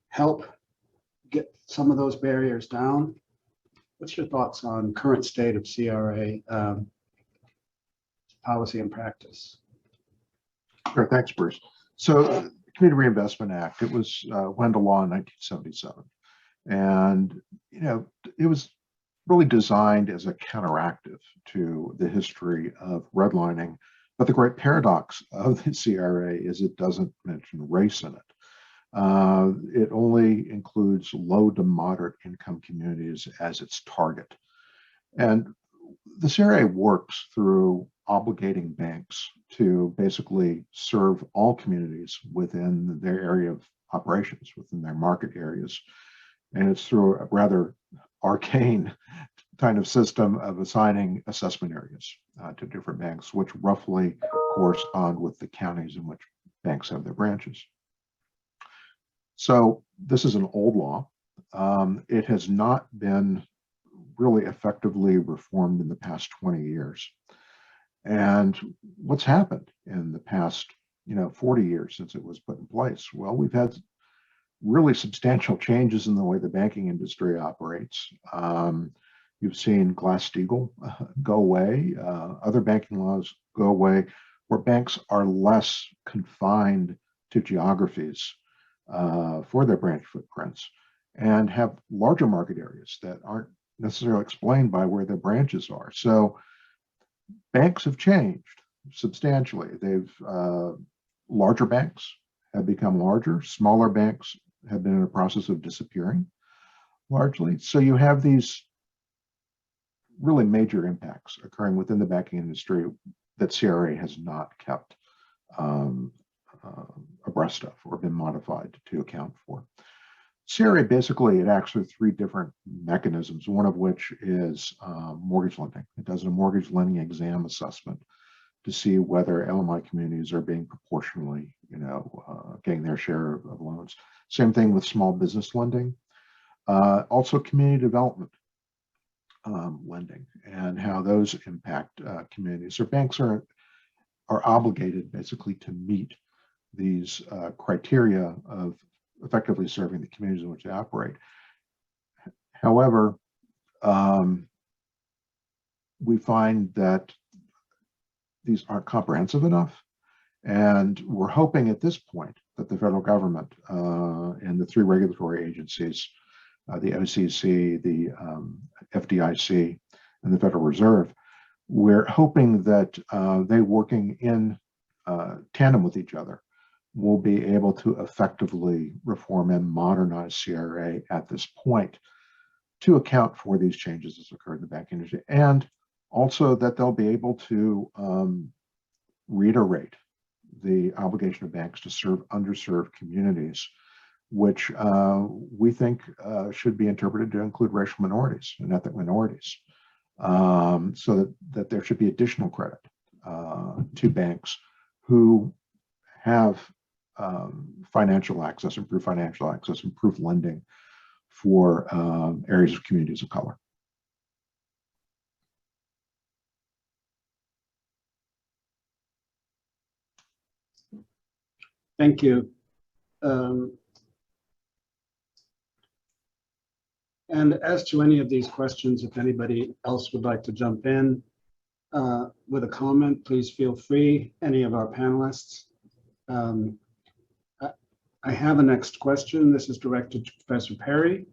help get some of those barriers down? What's your thoughts on current state of CRA policy and practice? Sure, thanks, Bruce. So the Community Reinvestment Act, it was went into law in 1977. And, it was really designed as a counteractive to the history of redlining. But the great paradox of the CRA is it doesn't mention race in it. It only includes low to moderate income communities as its target. And the CRA works through obligating banks to basically serve all communities within their area of operations, within their market areas. And it's through a rather arcane kind of system of assigning assessment areas to different banks, which roughly correspond with the counties in which banks have their branches. So this is an old law. It has not been really effectively reformed in the past 20 years. And what's happened in the past, 40 years since it was put in place? Well, we've had really substantial changes in the way the banking industry operates. You've seen Glass-Steagall go away, other banking laws go away, where banks are less confined to geographies for their branch footprints and have larger market areas that aren't necessarily explained by where their branches are. So banks have changed substantially. Larger banks have become larger, smaller banks have been in a process of disappearing largely. So you have these really major impacts occurring within the banking industry that CRA has not kept abreast of or been modified to account for. CRA basically, it acts through three different mechanisms, one of which is mortgage lending. It does a mortgage lending exam assessment to see whether LMI communities are being proportionally, getting their share of loans. Same thing with small business lending. Also community development lending and how those impact communities. So banks are obligated basically to meet these criteria of effectively serving the communities in which they operate. However, we find that these aren't comprehensive enough. And we're hoping at this point that the federal government and the three regulatory agencies, the OCC, the FDIC, and the Federal Reserve, we're hoping that they working in tandem with each other will be able to effectively reform and modernize CRA at this point to account for these changes that's occurred in the banking industry, and also that they'll be able to reiterate the obligation of banks to serve underserved communities, which we think should be interpreted to include racial minorities and ethnic minorities, so that there should be additional credit to banks who have financial access, improved lending for areas of communities of color. Thank you. And as to any of these questions, if anybody else would like to jump in with a comment, please feel free, any of our panelists. I have a next question. This is directed to Professor Perry.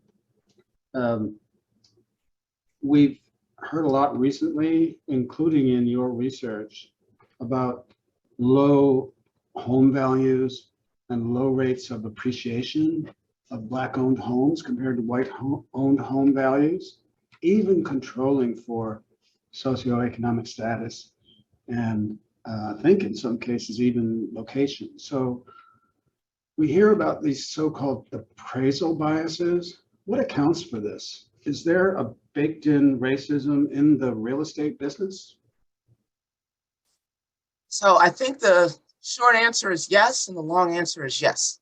We've heard a lot recently, including in your research, about low home values and low rates of appreciation of Black-owned homes compared to white-owned home values, even controlling for socioeconomic status, and I think in some cases even location. So we hear about these so-called appraisal biases. What accounts for this? Is there a baked-in racism in the real estate business? So I think the short answer is yes, and the long answer is yes.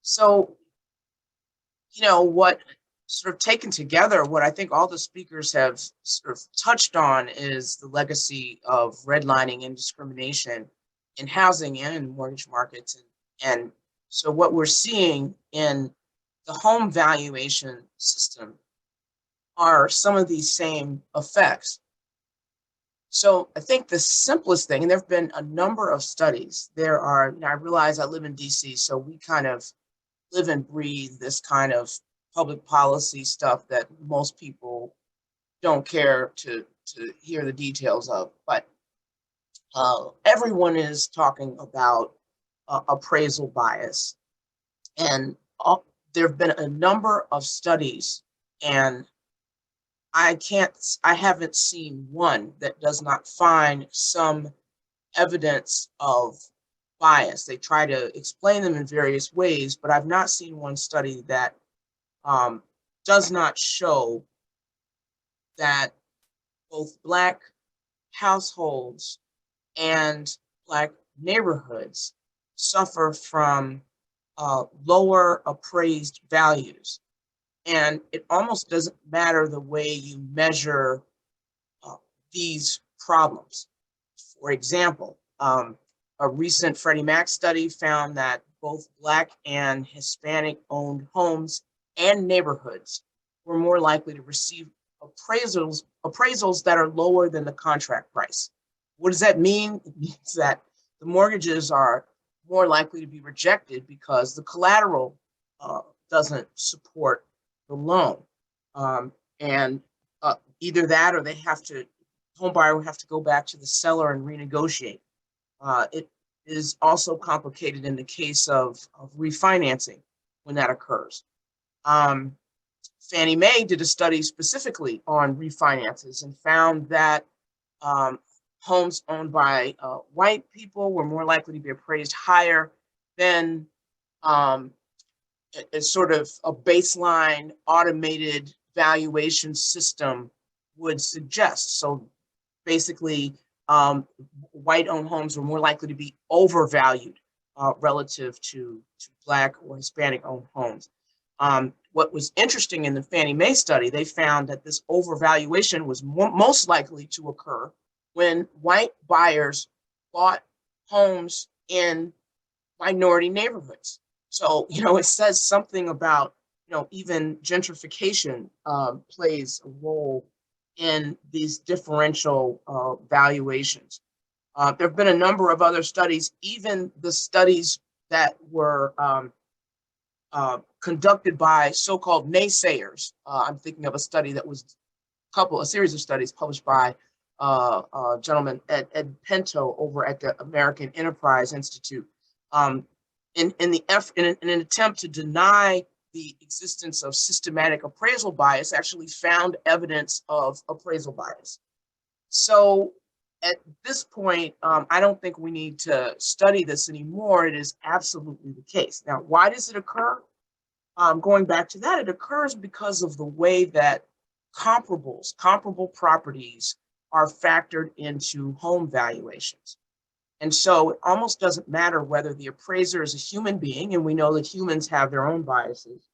So, what sort of taken together, what I think all the speakers have sort of touched on is the legacy of redlining and discrimination in housing and in mortgage markets. And so what we're seeing in the home valuation system are some of these same effects. So I think the simplest thing, and there have been a number of studies, I realize I live in DC, so we kind of live and breathe this kind of public policy stuff that most people don't care to hear the details of. But everyone is talking about appraisal bias. And there have been a number of studies, and I haven't seen one that does not find some evidence of bias. They try to explain them in various ways, but I've not seen one study that does not show that both Black households and Black neighborhoods suffer from lower appraised values. And it almost doesn't matter the way you measure these problems. For example, a recent Freddie Mac study found that both Black and Hispanic owned homes and neighborhoods were more likely to receive appraisals that are lower than the contract price. What does that mean? It means that the mortgages are more likely to be rejected because the collateral doesn't support the loan. And either that or home buyer will have to go back to the seller and renegotiate. It is also complicated in the case of refinancing when that occurs. Fannie Mae did a study specifically on refinances and found that homes owned by white people were more likely to be appraised higher than a sort of a baseline automated valuation system would suggest. So basically, white-owned homes were more likely to be overvalued relative to Black or Hispanic-owned homes. What was interesting in the Fannie Mae study, they found that this overvaluation was most likely to occur when white buyers bought homes in minority neighborhoods. So, it says something about, even gentrification plays a role in these differential valuations. There have been a number of other studies, even the studies that were conducted by so-called naysayers. I'm thinking of a study that was a series of studies published by a gentleman, Ed Pinto, over at the American Enterprise Institute. In an attempt to deny the existence of systematic appraisal bias, actually found evidence of appraisal bias. So at this point, I don't think we need to study this anymore. It is absolutely the case. Now, why does it occur? Going back to that, it occurs because of the way that comparable properties are factored into home valuations. And so it almost doesn't matter whether the appraiser is a human being, and we know that humans have their own biases,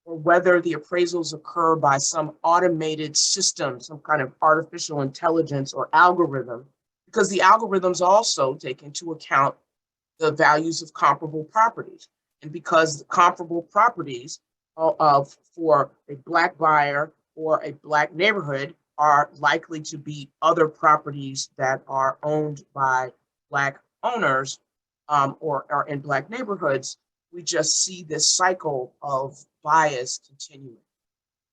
or whether the appraisals occur by some automated system, some kind of artificial intelligence or algorithm, because the algorithms also take into account the values of comparable properties. And because the comparable properties for a Black buyer or a Black neighborhood are likely to be other properties that are owned by Black owners or are in Black neighborhoods, we just see this cycle of bias continuing.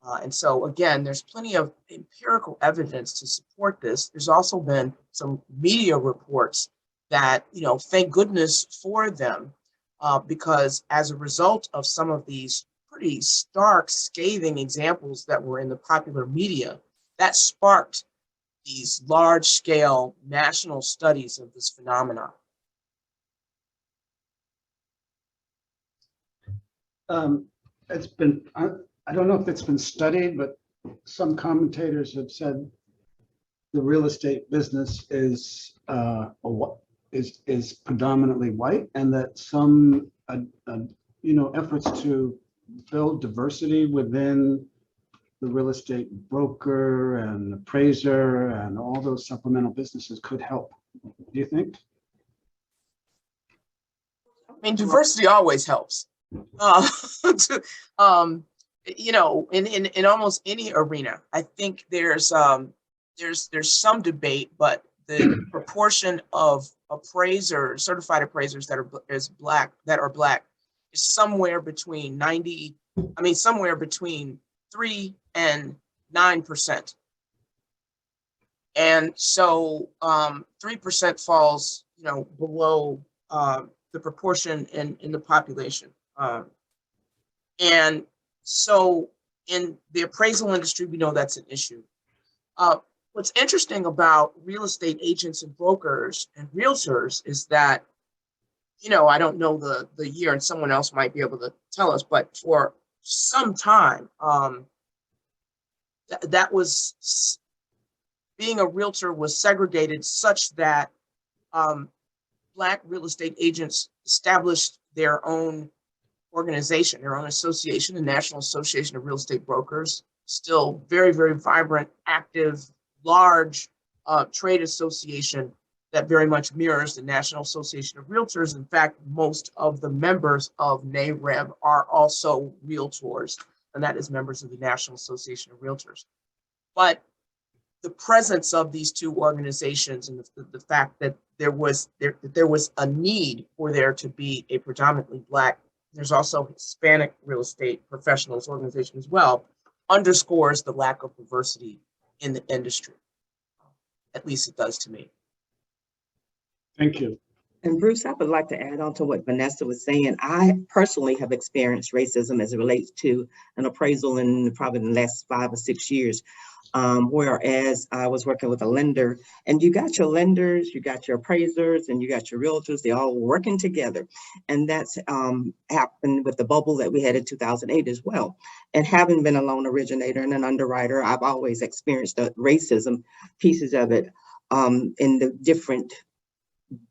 And so again, there's plenty of empirical evidence to support this. There's also been some media reports that, thank goodness for them, because as a result of some of these pretty stark, scathing examples that were in the popular media, that sparked these large-scale national studies of this phenomenon. It's been, I don't know if it's been studied, but some commentators have said the real estate business is predominantly white, and that some efforts to build diversity within the real estate broker and appraiser and all those supplemental businesses could help. Do you think? I mean, diversity always helps. In almost any arena, I think there's some debate, but the proportion of certified appraisers that are Black is somewhere between 3 and 9%. And so 3% falls, below the proportion in the population. And so in the appraisal industry, we know that's an issue. What's interesting about real estate agents and brokers and realtors is that, I don't know the year, and someone else might be able to tell us, but for some time, that was, being a realtor was segregated such that Black real estate agents established their own organization, their own association, the National Association of Real Estate Brokers, still very, very vibrant, active, large trade association that very much mirrors the National Association of Realtors. In fact, most of the members of NAREB are also realtors, and that is members of the National Association of Realtors. But the presence of these two organizations and the fact that there was a need for there to be a predominantly Black, there's also Hispanic real estate professionals organization as well, underscores the lack of diversity in the industry. At least it does to me. Thank you. And Bruce, I would like to add on to what Vanessa was saying. I personally have experienced racism as it relates to an appraisal in probably the last 5 or 6 years. Whereas I was working with a lender, and you got your lenders, you got your appraisers, and you got your realtors, they all working together. And that's happened with the bubble that we had in 2008 as well. And having been a loan originator and an underwriter, I've always experienced the racism pieces of it in the different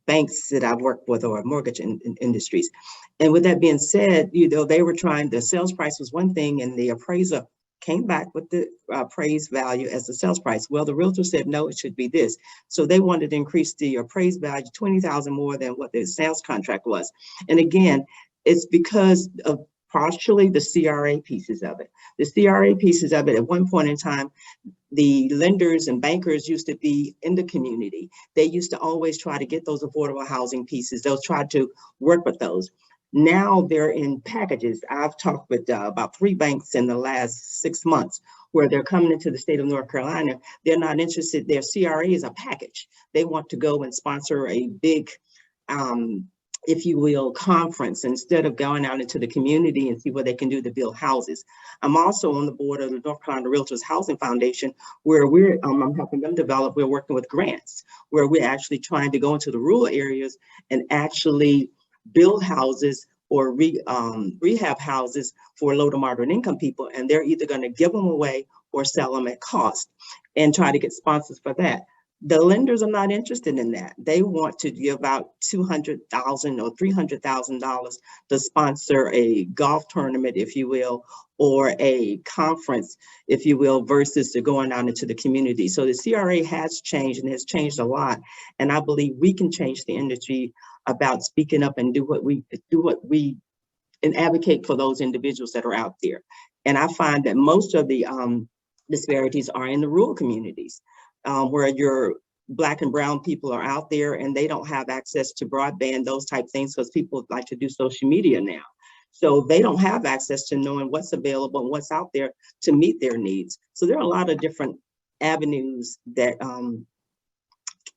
banks that I've worked with or mortgage industries. And with that being said, they were trying, the sales price was one thing, and the appraiser came back with the appraised value as the sales price. Well, the realtor said, no, it should be this. So they wanted to increase the appraised value 20,000 more than what the sales contract was. And again, it's because of partially the CRA pieces of it. The CRA pieces of it, at one point in time, the lenders and bankers used to be in the community. They used to always try to get those affordable housing pieces. They'll try to work with those. Now they're in packages. I've talked with about 3 banks in the last 6 months where they're coming into the state of North Carolina. They're not interested. Their CRA is a package. They want to go and sponsor a big, if you will, conference instead of going out into the community and see what they can do to build houses. I'm also on the board of the North Carolina Realtors Housing Foundation, where I'm helping them develop. We're working with grants, where we're actually trying to go into the rural areas and actually build houses or rehab houses for low to moderate income people. And they're either going to give them away or sell them at cost and try to get sponsors for that. The lenders are not interested in that. They want to give out $200,000 or $300,000 to sponsor a golf tournament, if you will, or a conference, if you will, versus to going out into the community. So the CRA has changed, and has changed a lot. And I believe we can change the industry about speaking up and do what we and advocate for those individuals that are out there. And I find that most of the disparities are in the rural communities, where your Black and brown people are out there and they don't have access to broadband, those type things, because people like to do social media now. So they don't have access to knowing what's available and what's out there to meet their needs. So there are a lot of different avenues that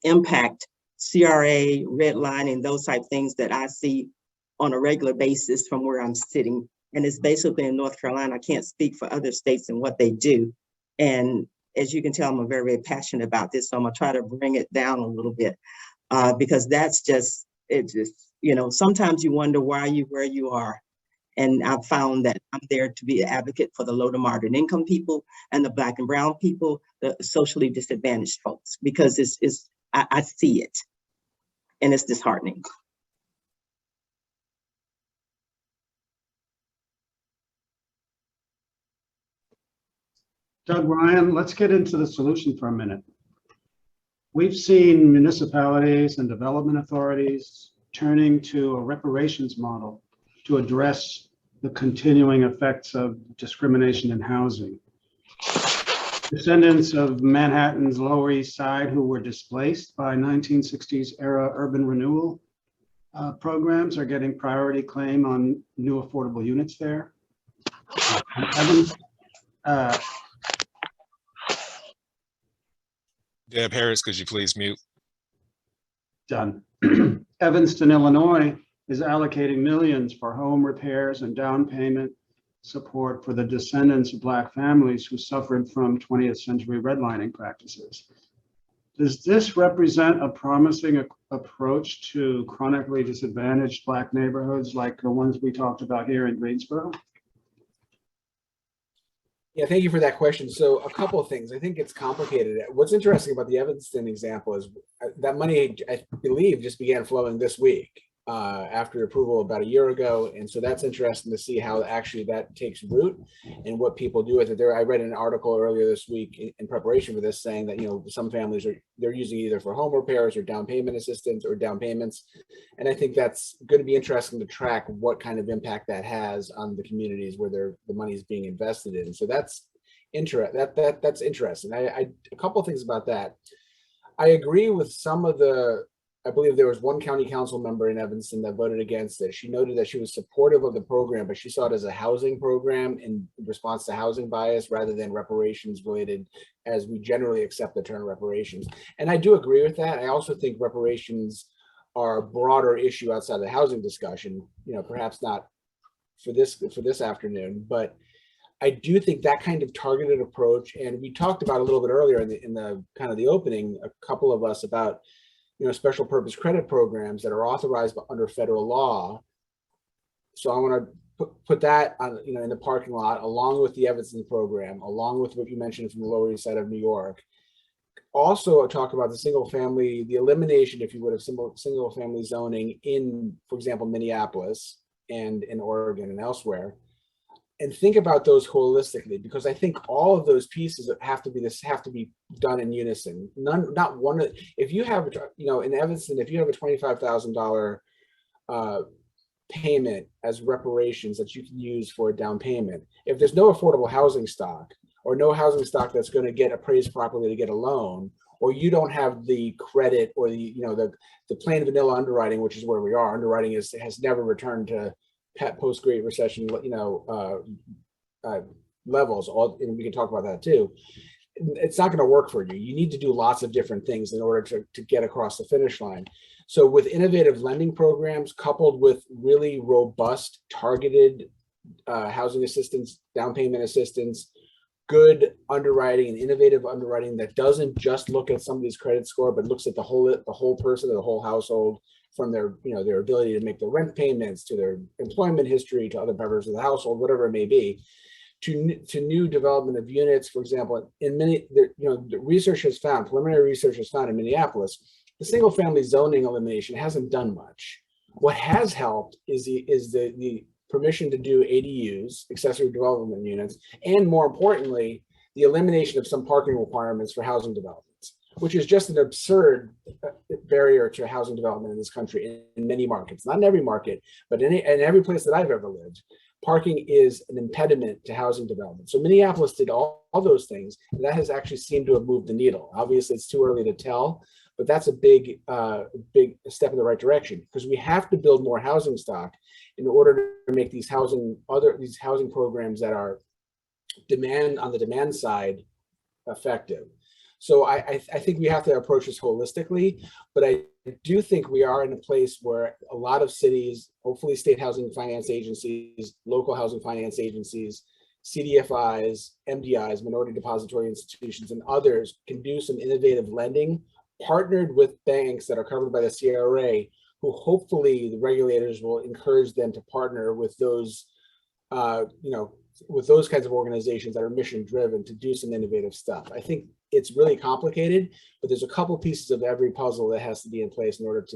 impact CRA, redlining, those type things that I see on a regular basis from where I'm sitting. And it's basically in North Carolina. I can't speak for other states and what they do. And as you can tell, I'm very, very passionate about this. So I'm gonna try to bring it down a little bit because that's just, sometimes you wonder why are you where you are. And I've found that I'm there to be an advocate for the low to moderate income people and the Black and brown people, the socially disadvantaged folks, because I see it and it's disheartening. Doug, Ryan, let's get into the solution for a minute. We've seen municipalities and development authorities turning to a reparations model to address the continuing effects of discrimination in housing. Descendants of Manhattan's Lower East Side who were displaced by 1960s era urban renewal programs are getting priority claim on new affordable units there. Evans, Deb Harris, could you please mute? done. Evanston, Illinois is allocating millions for home repairs and down payment support for the descendants of Black families who suffered from 20th century redlining practices. Does this represent a promising approach to chronically disadvantaged Black neighborhoods like the ones we talked about here in Greensboro? Yeah, thank you for that question. So a couple of things. I think it's complicated. What's interesting about the Evanston example is that money, I believe, just began flowing this week after approval about a year ago. And so that's interesting to see how actually that takes root and what people do with it. I read an article earlier this week in preparation for this saying that, you know, some families they're using either for home repairs or down payment assistance or down payments. And I think that's going to be interesting to track what kind of impact that has on the communities where the money is being invested in. So that's that's interesting. A couple of things about that. I agree with some of I believe there was one county council member in Evanston that voted against it. She noted that she was supportive of the program, but she saw it as a housing program in response to housing bias rather than reparations related, as we generally accept the term reparations. And I do agree with that. I also think reparations are a broader issue outside the housing discussion, you know, perhaps not for this afternoon, but I do think that kind of targeted approach, and we talked about a little bit earlier in the kind of the opening, a couple of us about, you know, special purpose credit programs that are authorized under federal law. So I want to put that on, you know, in the parking lot, along with the Evanston program, along with what you mentioned from the Lower East Side of New York. Also talk about the elimination, if you would, of single family zoning in, for example, Minneapolis and in Oregon and elsewhere. And think about those holistically, because I think all of those pieces have to be done in unison. Not one. If you have, you know, in Evanston, if you have a $25,000 payment as reparations that you can use for a down payment, if there's no affordable housing stock or no housing stock that's going to get appraised properly to get a loan, or you don't have the credit or the plain vanilla underwriting, which is where we are. Underwriting has never returned to post Great Recession, levels. And we can talk about that too. It's not going to work for you. You need to do lots of different things in order to get across the finish line. So with innovative lending programs coupled with really robust targeted housing assistance, down payment assistance, good underwriting and innovative underwriting that doesn't just look at somebody's credit score, but looks at the whole person or the whole household, from their ability to make the rent payments to their employment history to other members of the household, whatever it may be, to new development of units. For example, in the research has found, preliminary research has found in Minneapolis, the single family zoning elimination hasn't done much. What has helped is the permission to do ADUs, accessory development units, and more importantly, the elimination of some parking requirements for housing developments, which is just an absurd barrier to housing development in this country in many markets. Not in every market, but in every place that I've ever lived, parking is an impediment to housing development. So Minneapolis did all those things, and that has actually seemed to have moved the needle. Obviously, it's too early to tell, but that's a big step in the right direction, because we have to build more housing stock in order to make these housing programs that are on the demand side effective. So I think we have to approach this holistically, but I do think we are in a place where a lot of cities, hopefully state housing finance agencies, local housing finance agencies, CDFIs, MDIs, minority depository institutions, and others can do some innovative lending, partnered with banks that are covered by the CRA, who hopefully the regulators will encourage them to partner with those, with those kinds of organizations that are mission driven to do some innovative stuff. I think it's really complicated, but there's a couple pieces of every puzzle that has to be in place in order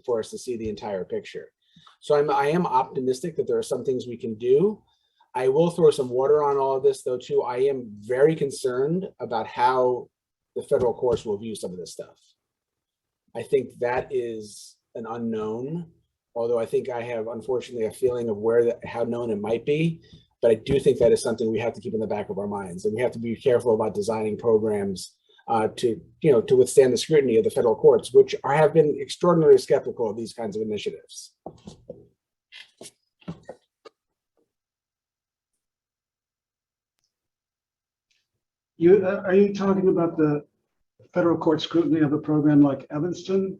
for us to see the entire picture. So I am optimistic that there are some things we can do. I will throw some water on all of this though too. I am very concerned about how the federal courts will view some of this stuff. I think that is an unknown, although I think I have unfortunately a feeling of how known it might be. But I do think that is something we have to keep in the back of our minds, and we have to be careful about designing programs to withstand the scrutiny of the federal courts, which have been extraordinarily skeptical of these kinds of initiatives. Are you talking about the federal court scrutiny of a program like Evanston?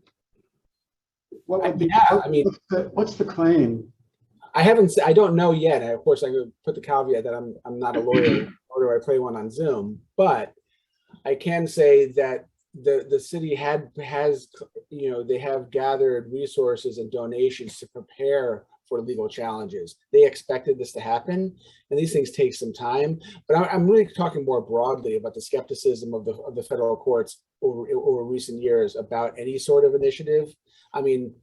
What would be, Yeah, I mean, what's the claim? I don't know yet. Of course, I could put the caveat that I'm not a lawyer, nor do I play one on Zoom, but I can say that the city has they have gathered resources and donations to prepare for legal challenges. They expected this to happen, and these things take some time. But I'm really talking more broadly about the skepticism of the federal courts over recent years about any sort of initiative. I mean,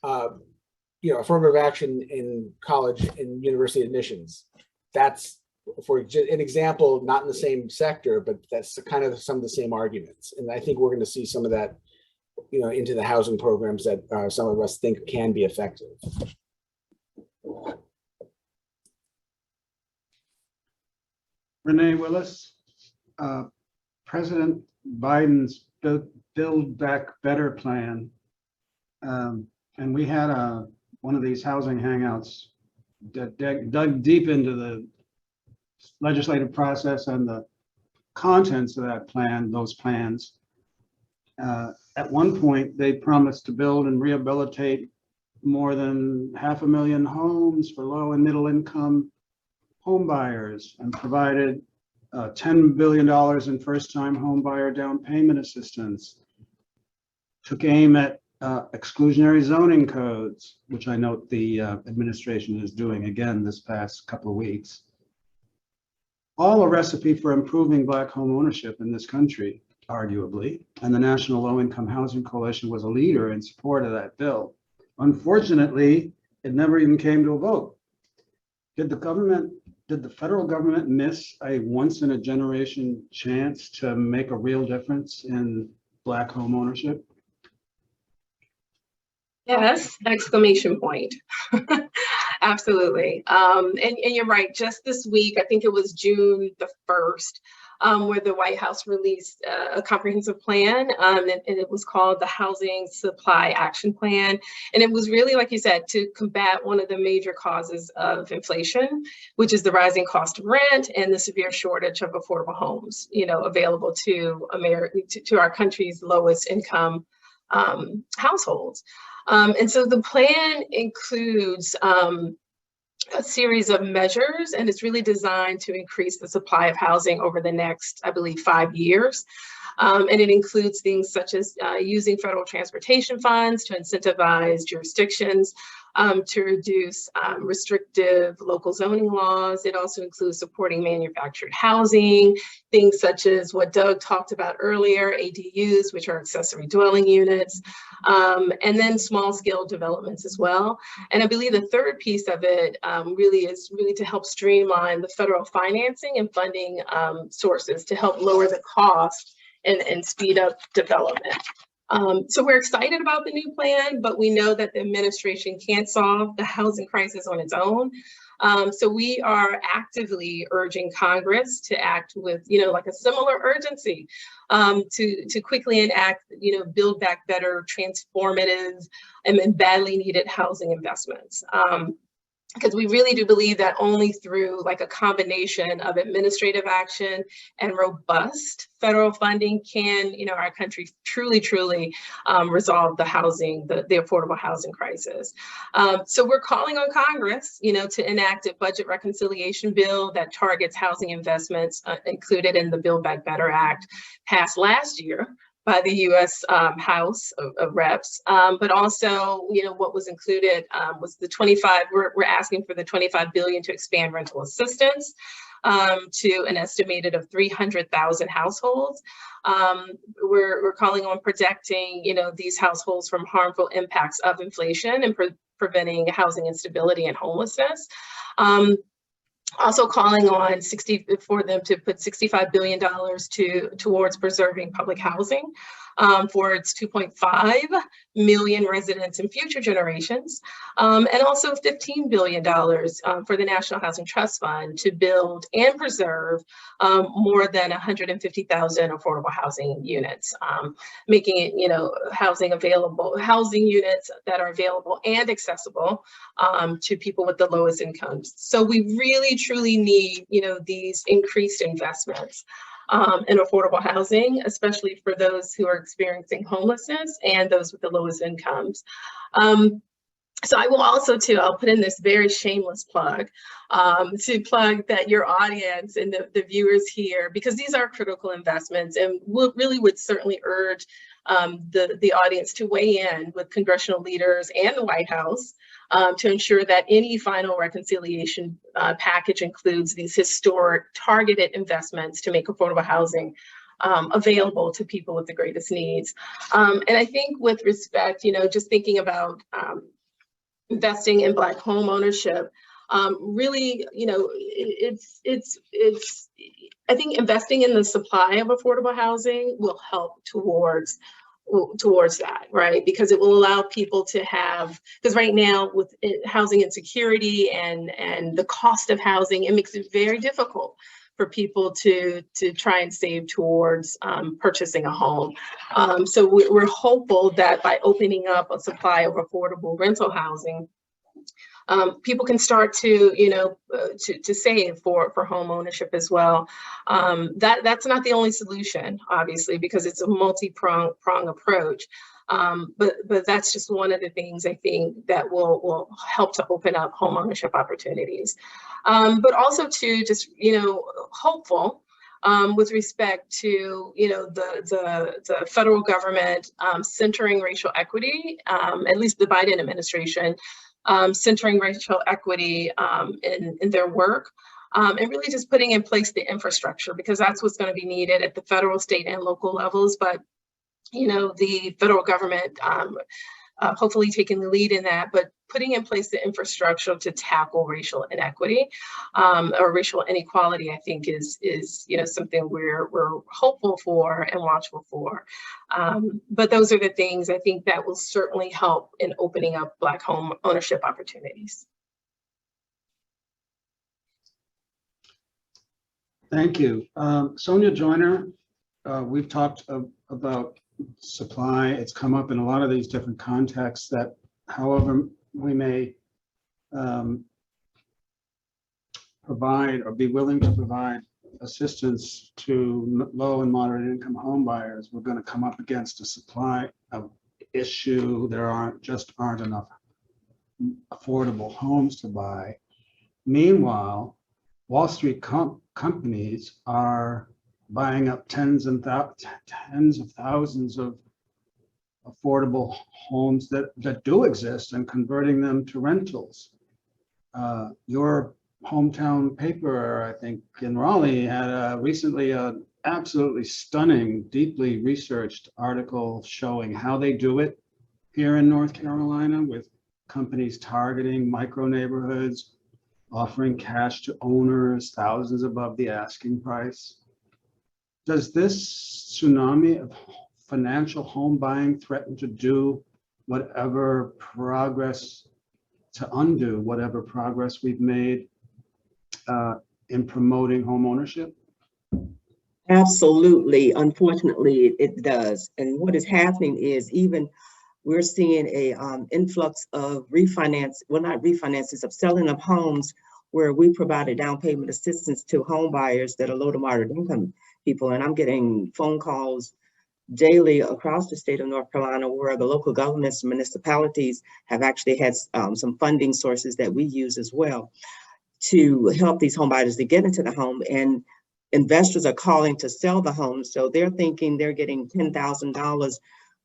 affirmative action in college and university admissions. That's, for an example, not in the same sector, but that's kind of some of the same arguments. And I think we're going to see some of that, into the housing programs that some of us think can be effective. Renee Willis, President Biden's Build Back Better plan, and we had one of these housing hangouts that dug deep into the legislative process and the contents of that plan, those plans. At one point, they promised to build and rehabilitate more than 500,000 homes for low and middle income home buyers, and provided $10 billion in first-time home buyer down payment assistance. Took aim at exclusionary zoning codes, which I note the administration is doing again this past couple of weeks. All a recipe for improving Black home ownership in this country, arguably, and the National Low-Income Housing Coalition was a leader in support of that bill. Unfortunately, it never even came to a vote. Did the federal government miss a once-in-a-generation chance to make a real difference in Black home ownership? Yes, exclamation point. Absolutely. And you're right, just this week, I think it was June the 1st, where the White House released a comprehensive plan, and it was called the Housing Supply Action Plan. And it was really, like you said, to combat one of the major causes of inflation, which is the rising cost of rent and the severe shortage of affordable homes, available to to our country's lowest income households. And so the plan includes a series of measures, and it's really designed to increase the supply of housing over the next, I believe, 5 years. And it includes things such as using federal transportation funds to incentivize jurisdictions to reduce restrictive local zoning laws. It also includes supporting manufactured housing, things such as what Doug talked about earlier, ADUs, which are accessory dwelling units, and then small scale developments as well. And I believe the third piece of it really is to help streamline the federal financing and funding sources to help lower the cost and speed up development. So we're excited about the new plan, but we know that the administration can't solve the housing crisis on its own. So we are actively urging Congress to act with, like a similar urgency to quickly enact, Build Back Better, transformative, and badly needed housing investments. Because we really do believe that only through like a combination of administrative action and robust federal funding can, our country truly resolve the affordable housing crisis. So we're calling on Congress, to enact a budget reconciliation bill that targets housing investments included in the Build Back Better Act passed last year by the U.S. House of Reps, but also, what was included was the we're asking for the $25 billion to expand rental assistance to an estimated of 300,000 households. We're calling on protecting, these households from harmful impacts of inflation and preventing housing instability and homelessness. Also calling on for them to put $65 billion towards preserving public housing for its 2.5 million residents and future generations, and also $15 billion for the National Housing Trust Fund to build and preserve more than 150,000 affordable housing units, making it, housing units that are available and accessible to people with the lowest incomes. So we really truly need, these increased investments in affordable housing, especially for those who are experiencing homelessness and those with the lowest incomes. So I will also I'll put in this very shameless plug to plug that your audience and the viewers here, because these are critical investments, and really would certainly urge the audience to weigh in with congressional leaders and the White House to ensure that any final reconciliation package includes these historic targeted investments to make affordable housing available to people with the greatest needs. And I think with respect, just thinking about investing in Black home ownership, really, I think investing in the supply of affordable housing will help towards that, right? Because it will allow people to have, because right now with housing insecurity and the cost of housing, it makes it very difficult for people to try and save towards purchasing a home. So we're hopeful that by opening up a supply of affordable rental housing, people can start to, to save for home ownership as well. That's not the only solution, obviously, because it's a multi-prong approach. But that's just one of the things I think that will help to open up home ownership opportunities. But also to just, hopeful with respect to, the federal government centering racial equity, at least the Biden administration, centering racial equity in their work, and really just putting in place the infrastructure, because that's what's going to be needed at the federal, state, and local levels. But, the federal government hopefully taking the lead in that, but putting in place the infrastructure to tackle racial inequity or racial inequality, I think is something we're hopeful for and watchful for. But those are the things I think that will certainly help in opening up Black home ownership opportunities. Thank you. Sonia Joyner, we've talked about supply. It's come up in a lot of these different contexts that however we may provide or be willing to provide assistance to low and moderate income home buyers, we're going to come up against a supply issue. There aren't enough affordable homes to buy. Meanwhile, Wall Street companies are buying up tens of thousands of affordable homes that do exist and converting them to rentals. Your hometown paper, I think in Raleigh, had recently an absolutely stunning, deeply researched article showing how they do it here in North Carolina, with companies targeting micro neighborhoods, offering cash to owners thousands above the asking price. Does this tsunami of financial home buying threaten to undo whatever progress we've made in promoting home ownership? Absolutely. Unfortunately, it does. And what is happening is we're seeing a influx of of selling of homes where we provided down payment assistance to home buyers that are low to moderate income people. And I'm getting phone calls daily across the state of North Carolina where the local governments and municipalities have actually had some funding sources that we use as well to help these home buyers to get into the home. And investors are calling to sell the home. So they're thinking they're getting $10,000.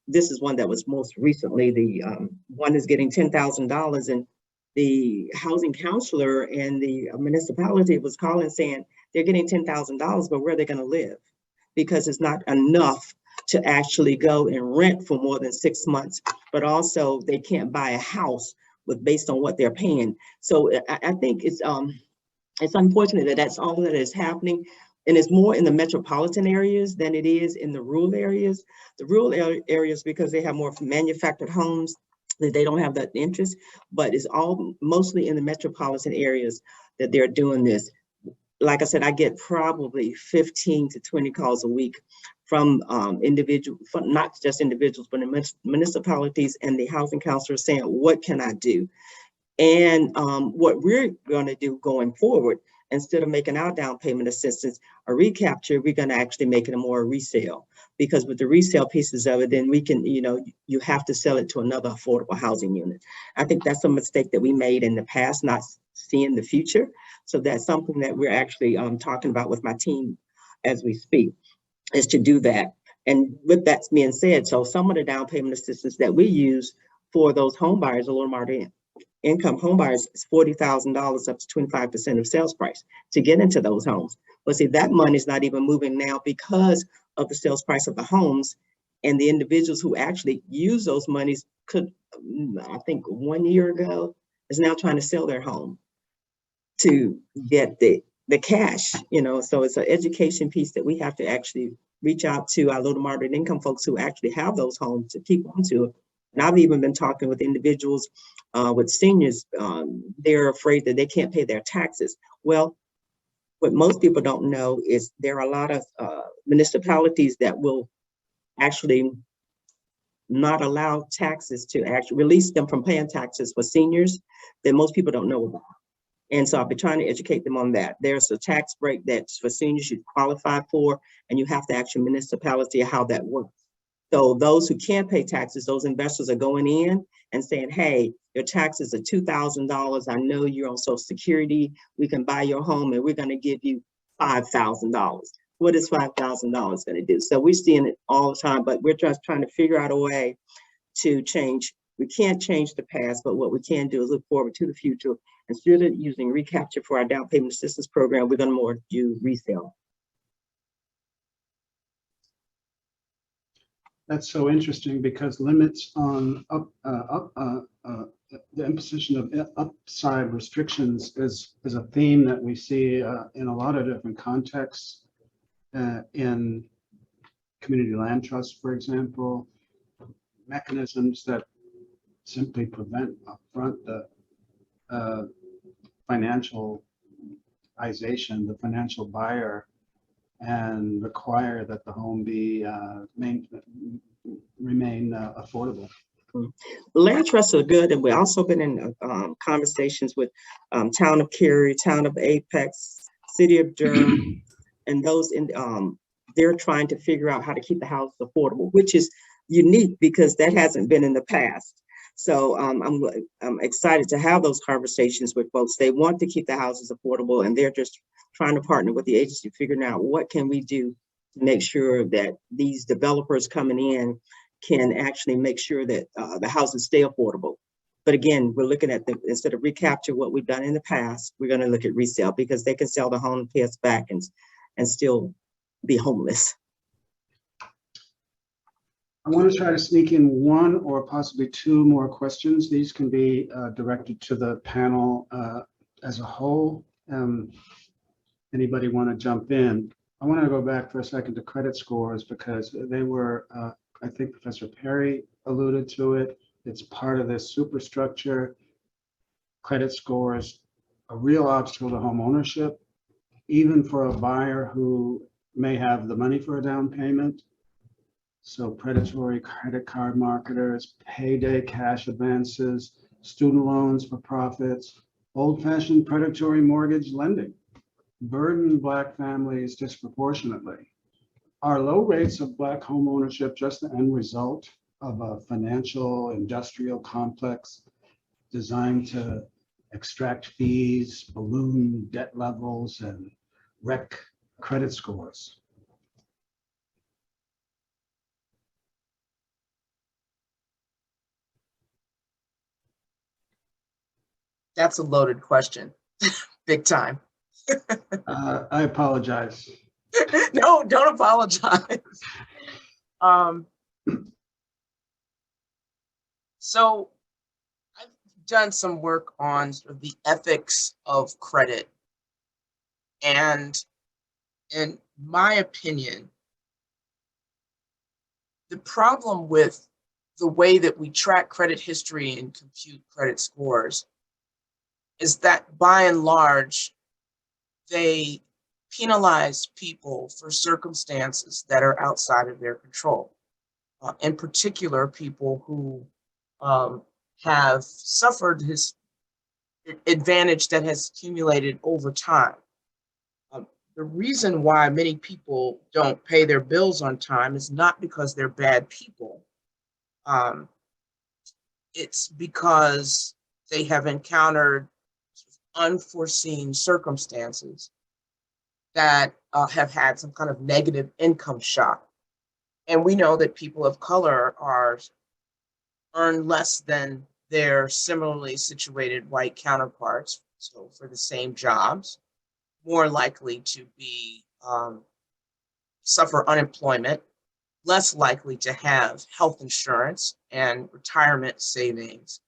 This is one that was most recently, the one is getting $10,000, and the housing counselor and the municipality was calling saying they're getting $10,000, but where are they going to live? Because it's not enough to actually go and rent for more than 6 months, but also they can't buy a house based on what they're paying. So I think it's unfortunate that that's all that is happening. And it's more in the metropolitan areas than it is in the rural areas. The rural areas, because they have more manufactured homes, that they don't have that interest, but it's all mostly in the metropolitan areas that they're doing this. Like I said, I get probably 15 to 20 calls a week from individuals, not just individuals, but in municipalities and the housing counselors saying, what can I do? And what we're going to do going forward, instead of making our down payment assistance a recapture, we're going to actually make it a more resale, because with the resale pieces of it, then we can, you have to sell it to another affordable housing unit. I think that's a mistake that we made in the past, not seeing the future. So that's something that we're actually talking about with my team as we speak, is to do that. And with that being said, so some of the down payment assistance that we use for those home buyers, a little more income home buyers, is $40,000 up to 25% of sales price to get into those homes. But see, that money is not even moving now because of the sales price of the homes, and the individuals who actually use those monies could, I think 1 year ago, is now trying to sell their home to get the cash, so it's an education piece that we have to actually reach out to our low to moderate income folks who actually have those homes to keep on to it. And I've even been talking with individuals, with seniors, they're afraid that they can't pay their taxes. Well, what most people don't know is there are a lot of municipalities that will actually not allow taxes to actually release them from paying taxes for seniors that most people don't know about. And so I'll be trying to educate them on that. There's a tax break that's for seniors you qualify for, and you have to ask your municipality how that works. So those who can't pay taxes, those investors are going in and saying, hey, your taxes are $2,000. I know you're on Social Security. We can buy your home and we're going to give you $5,000. What is $5,000 going to do? So we're seeing it all the time, but we're just trying to figure out a way to change. We can't change the past, but what we can do is look forward to the future. Instead of using recapture for our down payment assistance program, we're going to more do resale. That's so interesting, because limits on the imposition of upside restrictions is a theme that we see in a lot of different contexts, in community land trusts, for example, mechanisms that simply prevent upfront the financialization, the financial buyer, and require that the home be remain affordable. Land trusts are good, and we've also been in conversations with Town of Cary, Town of Apex, City of Durham, and those in they're trying to figure out how to keep the house affordable, which is unique because that hasn't been in the past. So I'm excited to have those conversations with folks. They want to keep the houses affordable, and they're just trying to partner with the agency, figuring out what can we do to make sure that these developers coming in can actually make sure that the houses stay affordable. But again, we're looking at instead of recapture what we've done in the past, we're going to look at resale, because they can sell the home and pay us back and still be homeless. I want to try to sneak in one or possibly two more questions. These can be directed to the panel as a whole. Anybody want to jump in? I want to go back for a second to credit scores, because they were, I think Professor Perry alluded to it. It's part of this superstructure. Credit scores, a real obstacle to home ownership, even for a buyer who may have the money for a down payment. So predatory credit card marketers, payday cash advances, student loans for profits, old-fashioned predatory mortgage lending burden Black families disproportionately. Are low rates of Black home ownership just the end result of a financial industrial complex designed to extract fees, balloon debt levels, and wreck credit scores? That's a loaded question, big time. I apologize. No, don't apologize. So I've done some work on sort of the ethics of credit, and in my opinion, the problem with the way that we track credit history and compute credit scores is that by and large, they penalize people for circumstances that are outside of their control. In particular, people who have suffered this advantage that has accumulated over time. The reason why many people don't pay their bills on time is not because they're bad people. It's because they have encountered unforeseen circumstances that have had some kind of negative income shock. And we know that people of color earn less than their similarly situated white counterparts. So for the same jobs, more likely to be suffer unemployment, less likely to have health insurance and retirement savings,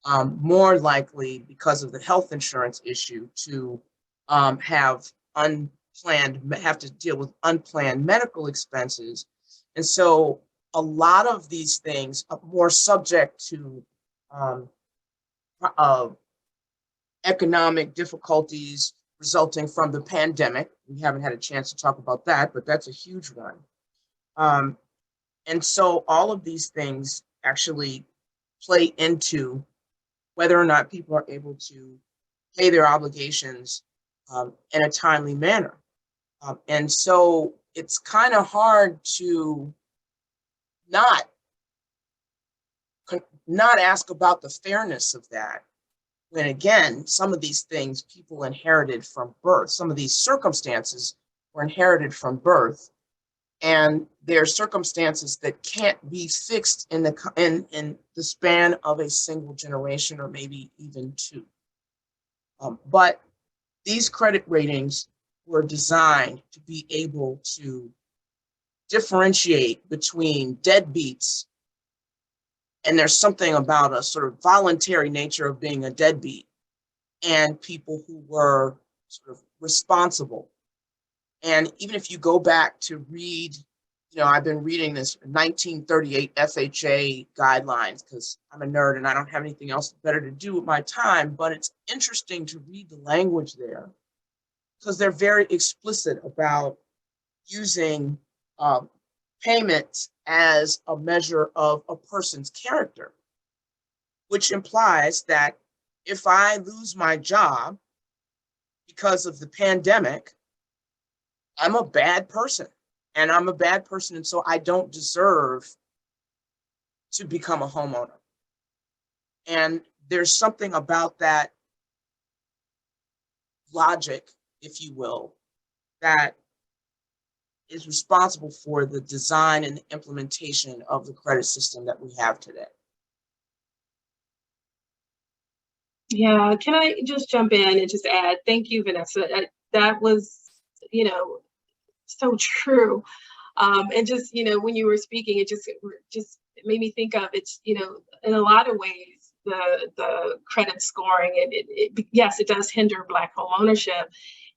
more likely because of the health insurance issue to have to deal with unplanned medical expenses. And so a lot of these things are more subject to economic difficulties resulting from the pandemic. We haven't had a chance to talk about that, but that's a huge one. And so all of these things actually play into whether or not people are able to pay their obligations in a timely manner. And so it's kind of hard to not ask about the fairness of that, when again, some of these things people inherited from birth, some of these circumstances were inherited from birth, and they're circumstances that can't be fixed in the span of a single generation or maybe even two. But these credit ratings were designed to be able to differentiate between deadbeats, and there's something about a sort of voluntary nature of being a deadbeat, and people who were sort of responsible. And even if you go back to read, I've been reading this 1938 FHA guidelines because I'm a nerd and I don't have anything else better to do with my time, but it's interesting to read the language there because they're very explicit about using payment as a measure of a person's character, which implies that if I lose my job because of the pandemic, I'm a bad person, and I'm a bad person, and so I don't deserve to become a homeowner. And there's something about that logic, if you will, that is responsible for the design and the implementation of the credit system that we have today. Yeah, can I just jump in and just add, thank you, Vanessa. That was, so true. And just, when you were speaking, it just made me think of it's, in a lot of ways, the credit scoring, yes, it does hinder Black home ownership.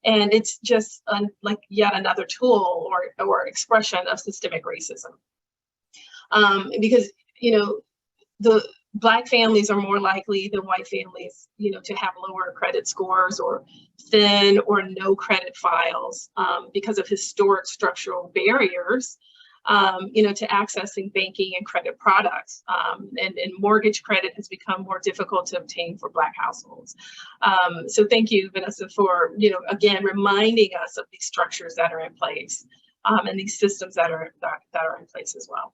And it's just like yet another tool or expression of systemic racism. Because, the Black families are more likely than white families, to have lower credit scores or thin or no credit files because of historic structural barriers, to accessing banking and credit products. And mortgage credit has become more difficult to obtain for Black households. So thank you, Vanessa, for, again, reminding us of these structures that are in place and these systems that are in place as well.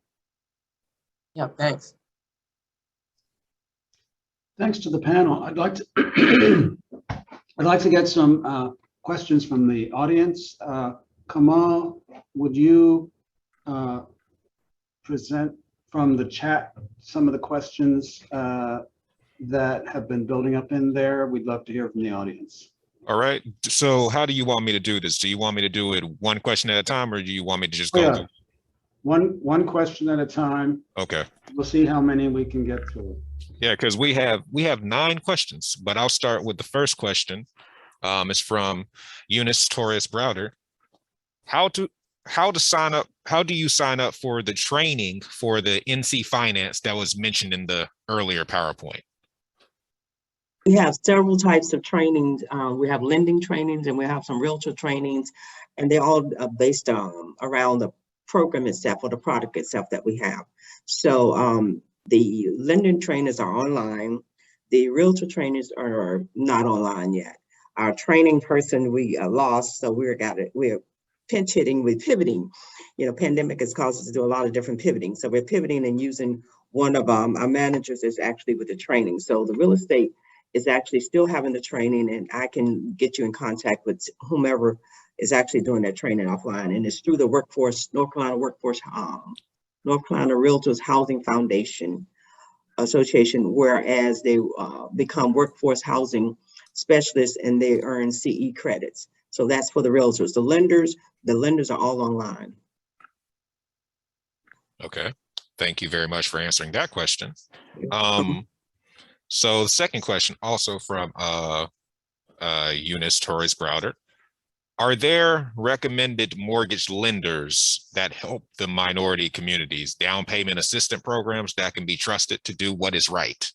Yeah, thanks. Thanks to the panel. I'd like to get some questions from the audience. Kamal, would you present from the chat some of the questions that have been building up in there? We'd love to hear from the audience. All right. So how do you want me to do this? Do you want me to do it one question at a time, or do you want me to just go? Yeah. One question at a time. Okay. We'll see how many we can get through. Yeah, because we have 9 questions, but I'll start with the first question. It's from Eunice Torres Browder. how to sign up? How do you sign up for the training for the NC Finance that was mentioned in the earlier PowerPoint? We have several types of trainings. We have lending trainings and we have some realtor trainings, and they're all based around the program itself or the product itself that we have. So the lending trainers are online. The realtor trainers are not online yet. Our training person we lost, so we're pinch hitting with pivoting. You know, pandemic has caused us to do a lot of different pivoting. So we're pivoting and using one of our managers is actually with the training. So the real estate is actually still having the training, and I can get you in contact with whomever is actually doing that training offline. And it's through the North Carolina Realtors Housing Foundation Association, whereas they become workforce housing specialists and they earn CE credits. So that's for the realtors. The lenders are all online. Okay, thank you very much for answering that question. So the second question, also from Eunice Torres Browder. Are there recommended mortgage lenders that help the minority communities, down payment assistance programs that can be trusted to do what is right?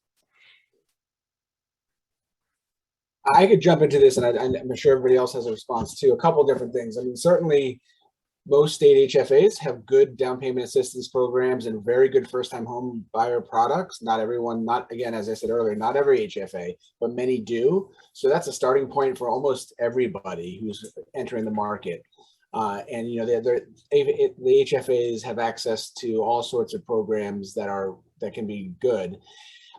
I could jump into this, and I'm sure everybody else has a response too. A couple of different things. I mean, certainly most state HFAs have good down payment assistance programs and very good first-time home buyer products. Not everyone, again, as I said earlier, not every HFA, but many do. So that's a starting point for almost everybody who's entering the market. And you know, the HFAs have access to all sorts of programs that can be good.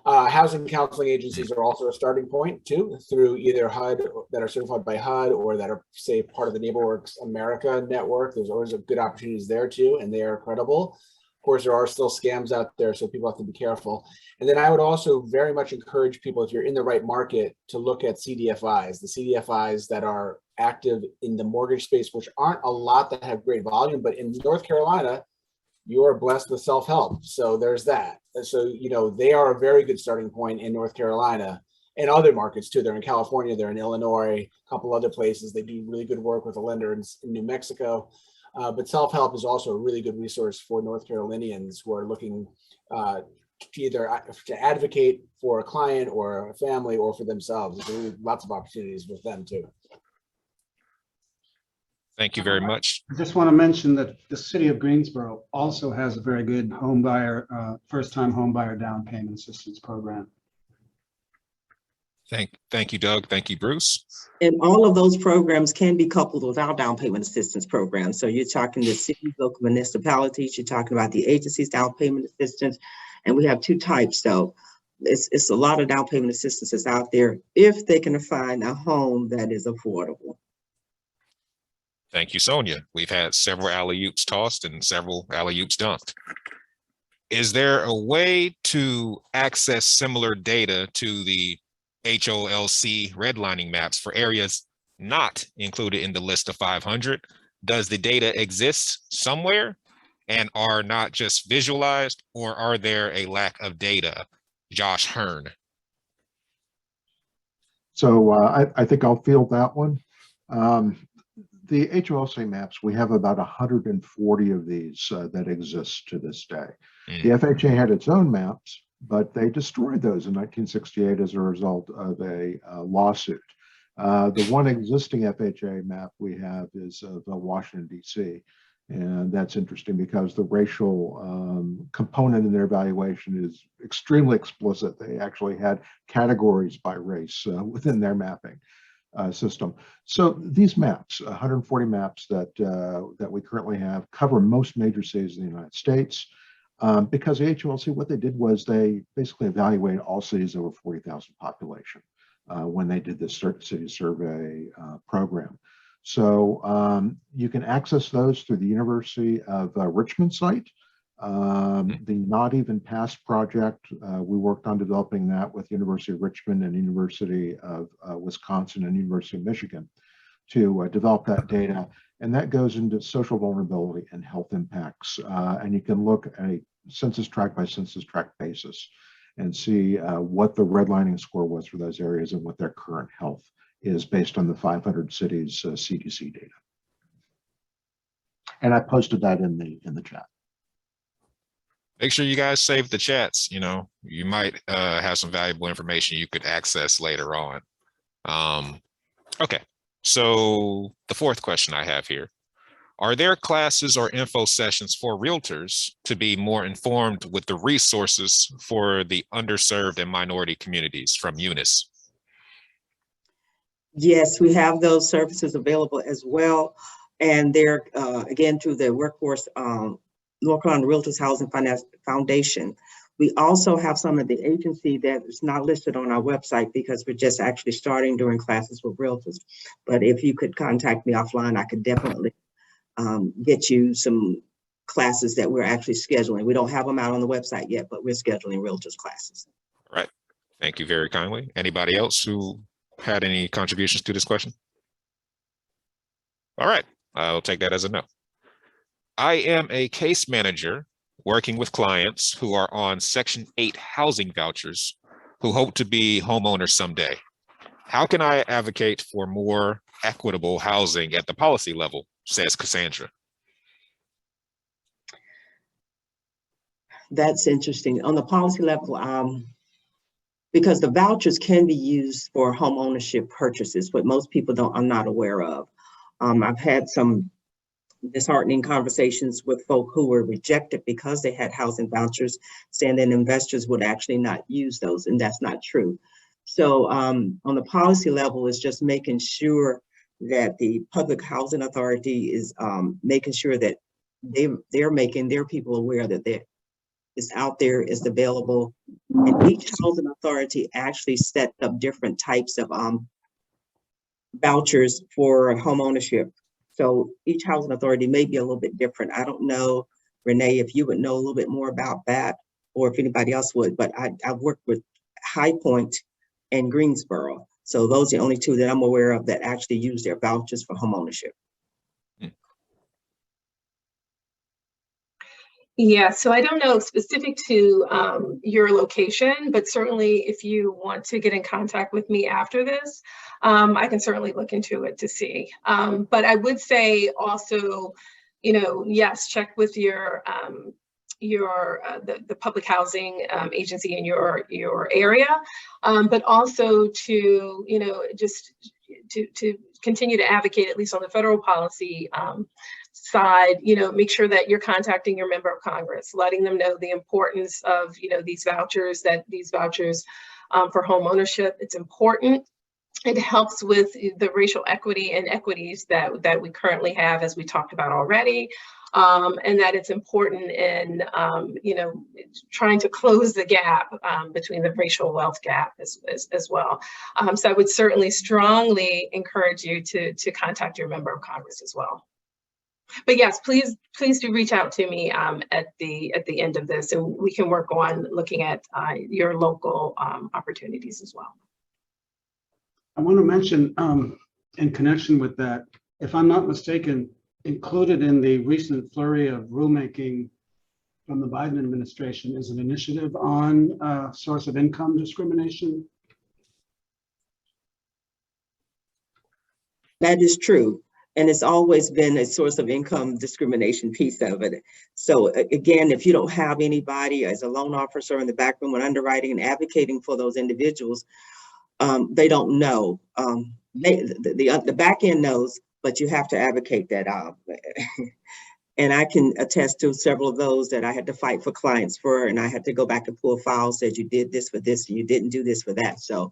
Housing counseling agencies are also a starting point too, through either HUD that are certified by HUD or that are, say, part of the NeighborWorks America network. There's always good opportunities there too, and they are credible. Of course, there are still scams out there, so people have to be careful. And then I would also very much encourage people, if you're in the right market, to look at CDFIs, the CDFIs that are active in the mortgage space, which aren't a lot that have great volume, but in North Carolina, you are blessed with self-help. So there's that. So, you know, they are a very good starting point in North Carolina and other markets too. They're in California, they're in Illinois, a couple other places. They do really good work with a lender in New Mexico. But self-help is also a really good resource for North Carolinians who are looking either to advocate for a client or a family or for themselves. There's really lots of opportunities with them too. Thank you very much. I just want to mention that the city of Greensboro also has a very good home buyer, first-time home buyer down payment assistance program. Thank you, Doug. Thank you, Bruce. And all of those programs can be coupled with our down payment assistance program. So you're talking the cities, local municipalities, you're talking about the agencies down payment assistance, and we have two types. So it's a lot of down payment assistances out there if they can find a home that is affordable. Thank you, Sonia. We've had several alley-oops tossed and several alley-oops dunked. Is there a way to access similar data to the HOLC redlining maps for areas not included in the list of 500? Does the data exist somewhere and are not just visualized, or are there a lack of data? Josh Hearn. So I think I'll field that one. The HOLC maps, we have about 140 of these that exist to this day. The FHA had its own maps, but they destroyed those in 1968 as a result of a lawsuit. The one existing FHA map we have is of Washington, D.C. And that's interesting because the racial component in their evaluation is extremely explicit. They actually had categories by race within their mapping system. So these maps, 140 maps that we currently have, cover most major cities in the United States. Because the HOLC, what they did was they basically evaluated all cities over 40,000 population when they did this city survey program. So you can access those through the University of Richmond site. The Not Even Passed project, we worked on developing that with University of Richmond and University of Wisconsin and University of Michigan to develop that data. And that goes into social vulnerability and health impacts. And you can look at a census tract by census tract basis and see what the redlining score was for those areas and what their current health is based on the 500 cities CDC data. And I posted that in the chat. Make sure you guys save the chats. You know, you might have some valuable information you could access later on. Okay, so the fourth question I have here. Are there classes or info sessions for realtors to be more informed with the resources for the underserved and minority communities from UNIS? Yes, we have those services available as well. And they're, again, through the Workforce North Carolina Realtors Housing Finance Foundation. We also have some of the agency that is not listed on our website because we're just actually starting doing classes with realtors. But if you could contact me offline, I could definitely get you some classes that we're actually scheduling. We don't have them out on the website yet, but we're scheduling realtors classes. Right. Thank you very kindly. Anybody else who had any contributions to this question? All right, I'll take that as a no. I am a case manager working with clients who are on Section 8 housing vouchers who hope to be homeowners someday. How can I advocate for more equitable housing at the policy level, says Cassandra? That's interesting. On the policy level, because the vouchers can be used for home ownership purchases, but most people are not aware of. I've had some disheartening conversations with folk who were rejected because they had housing vouchers, saying that investors would actually not use those, and that's not true. So on the policy level, it's just making sure that the Public Housing Authority is making sure that they're making their people aware that it's out there, is available. And each housing authority actually set up different types of vouchers for home ownership. So each housing authority may be a little bit different. I don't know, Renee, if you would know a little bit more about that, or if anybody else would, but I've worked with High Point and Greensboro. So those are the only two that I'm aware of that actually use their vouchers for home ownership. Yeah, so I don't know specific to your location, but certainly if you want to get in contact with me after this, I can certainly look into it to see. But I would say also, you know, yes, check with the public housing agency in your area, but also to, you know, just to continue to advocate, at least on the federal policy side, you know, make sure that you're contacting your member of Congress, letting them know the importance of, you know, these vouchers for home ownership. It's important. It helps with the racial equity and equities that we currently have, as we talked about already, and that it's important in, you know, trying to close the gap between the racial wealth gap as well. So I would certainly strongly encourage you to contact your member of Congress as well. But yes, please do reach out to me at the end of this, and we can work on looking at your local opportunities as well. I want to mention in connection with that, if I'm not mistaken, included in the recent flurry of rulemaking from the Biden administration is an initiative on source of income discrimination. That is true. And it's always been a source of income discrimination piece of it. So again, if you don't have anybody as a loan officer in the back room when underwriting and advocating for those individuals, they don't know. The back end knows, but you have to advocate that out. And I can attest to several of those that I had to fight for clients for, and I had to go back and pull files, said you did this for this, you didn't do this for that. So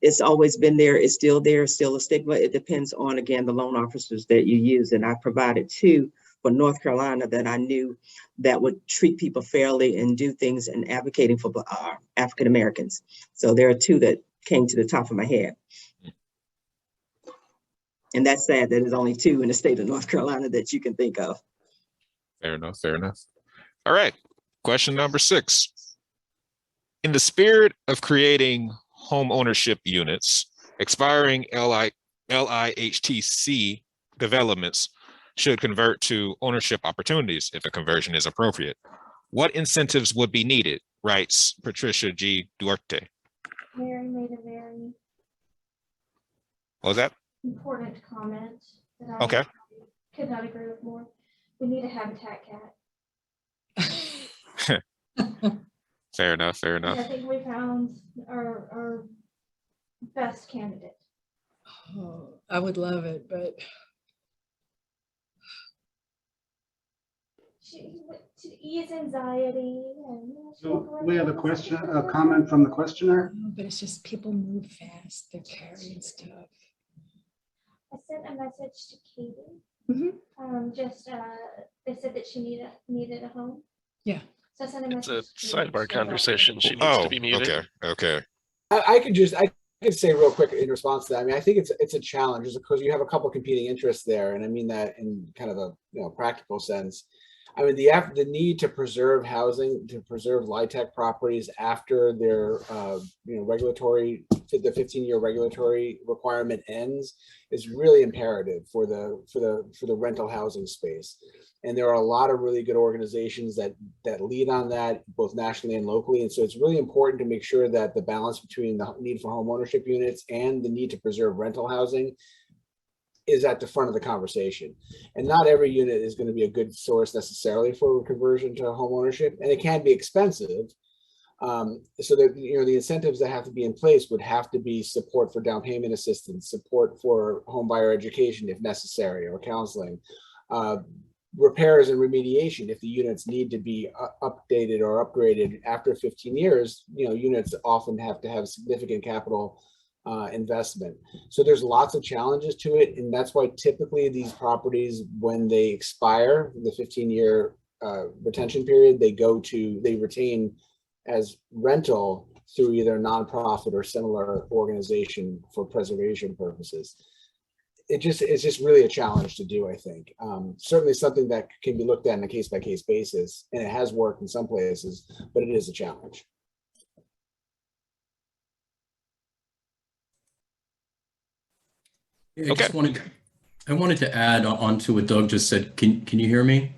it's always been there, it's still there, still a stigma. It depends on, again, the loan officers that you use. And I provided two for North Carolina that I knew that would treat people fairly and do things and advocating for African Americans. So there are two that came to the top of my head. And that's sad that there's only two in the state of North Carolina that you can think of. Fair enough, fair enough. All right, question number 6. In the spirit of creating home ownership units, expiring LIHTC developments should convert to ownership opportunities if a conversion is appropriate. What incentives would be needed, writes Patricia G. Duarte. Mary made a very What was that? important comment that Okay. could not agree with more. We need a habitat cat. Fair enough, fair And I enough. think we found our best candidate. Oh, I would love it, but To ease anxiety and. So we have a question, a comment from the questioner. but it's just people move fast. They're carrying stuff. I sent a message to Katie. Mhm. They said that she needed a home. Yeah. So I sent a It's a message. to sidebar Katie. conversation. She needs Oh, to be muted. okay, okay. I could say real quick in response to that. I mean, I think it's a challenge because you have a couple competing interests there, and I mean that in kind of a practical sense. I mean, the need to preserve housing, to preserve LIHTC properties after their regulatory, the 15-year regulatory requirement ends is really imperative for the rental housing space. And there are a lot of really good organizations that lead on that, both nationally and locally. And so it's really important to make sure that the balance between the need for home ownership units and the need to preserve rental housing is at the front of the conversation. And not every unit is going to be a good source necessarily for conversion to home ownership, and it can be expensive. So that the incentives that have to be in place would have to be support for down payment assistance, support for home buyer education if necessary, or counseling, repairs and remediation if the units need to be updated or upgraded after 15 years. Units often have to have significant capital investment. So there's lots of challenges to it. And that's why typically these properties, when they expire, the 15-year retention period, they retain as rental through either a nonprofit or similar organization for preservation purposes. It's just really a challenge to do, I think. Certainly something that can be looked at on a case-by-case basis, and it has worked in some places, but it is a challenge. Yeah, I wanted to add on to what Doug just said. Can you hear me?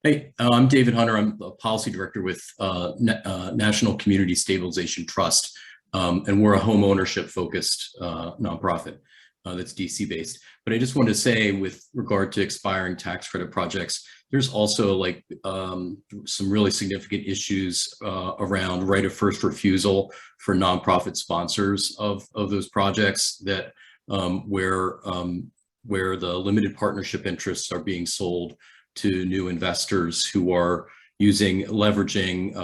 Hey, I'm David Hunter. I'm a policy director with National Community Stabilization Trust, and we're a home ownership focused nonprofit that's DC based. But I just wanted to say, with regard to expiring tax credit projects, there's also some really significant issues around right of first refusal for nonprofit sponsors of those projects that where the limited partnership interests are being sold to new investors who are leveraging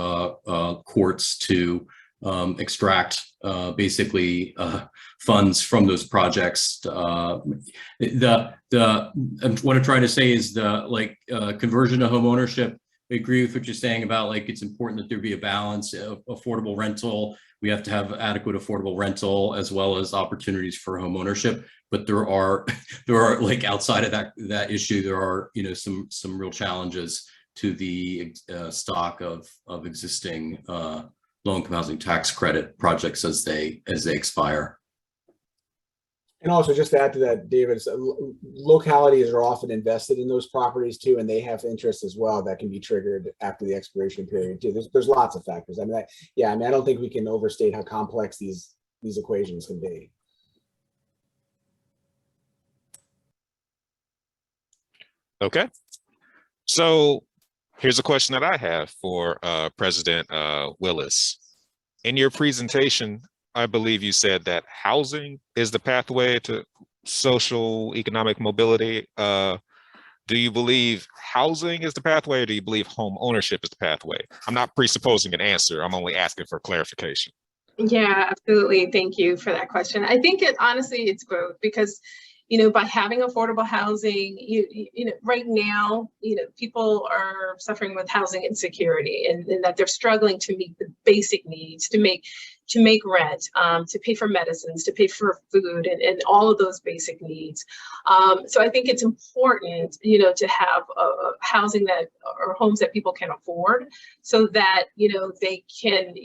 courts to extract basically funds from those projects. What I'm trying to say is conversion to home ownership. I agree with what you're saying about it's important that there be a balance of affordable rental. We have to have adequate affordable rental as well as opportunities for home ownership. But there are outside of that issue, there are some real challenges to the stock of existing low-income housing tax credit projects as they expire. And also, just to add to that, David, localities are often invested in those properties too, and they have interest as well that can be triggered after the expiration period too. There's lots of factors. I don't think we can overstate how complex these equations can be. Okay. So here's a question that I have for President Willis. In your presentation, I believe you said that housing is the pathway to social economic mobility. Do you believe housing is the pathway, or do you believe home ownership is the pathway? I'm not presupposing an answer. I'm only asking for clarification. Yeah, absolutely. Thank you for that question. I think honestly, it's both, because by having affordable housing, right now, people are suffering with housing insecurity, and that they're struggling to meet the basic needs, to make rent, to pay for medicines, to pay for food, and all of those basic needs. So I think it's important, to have housing or homes that people can afford, so that they can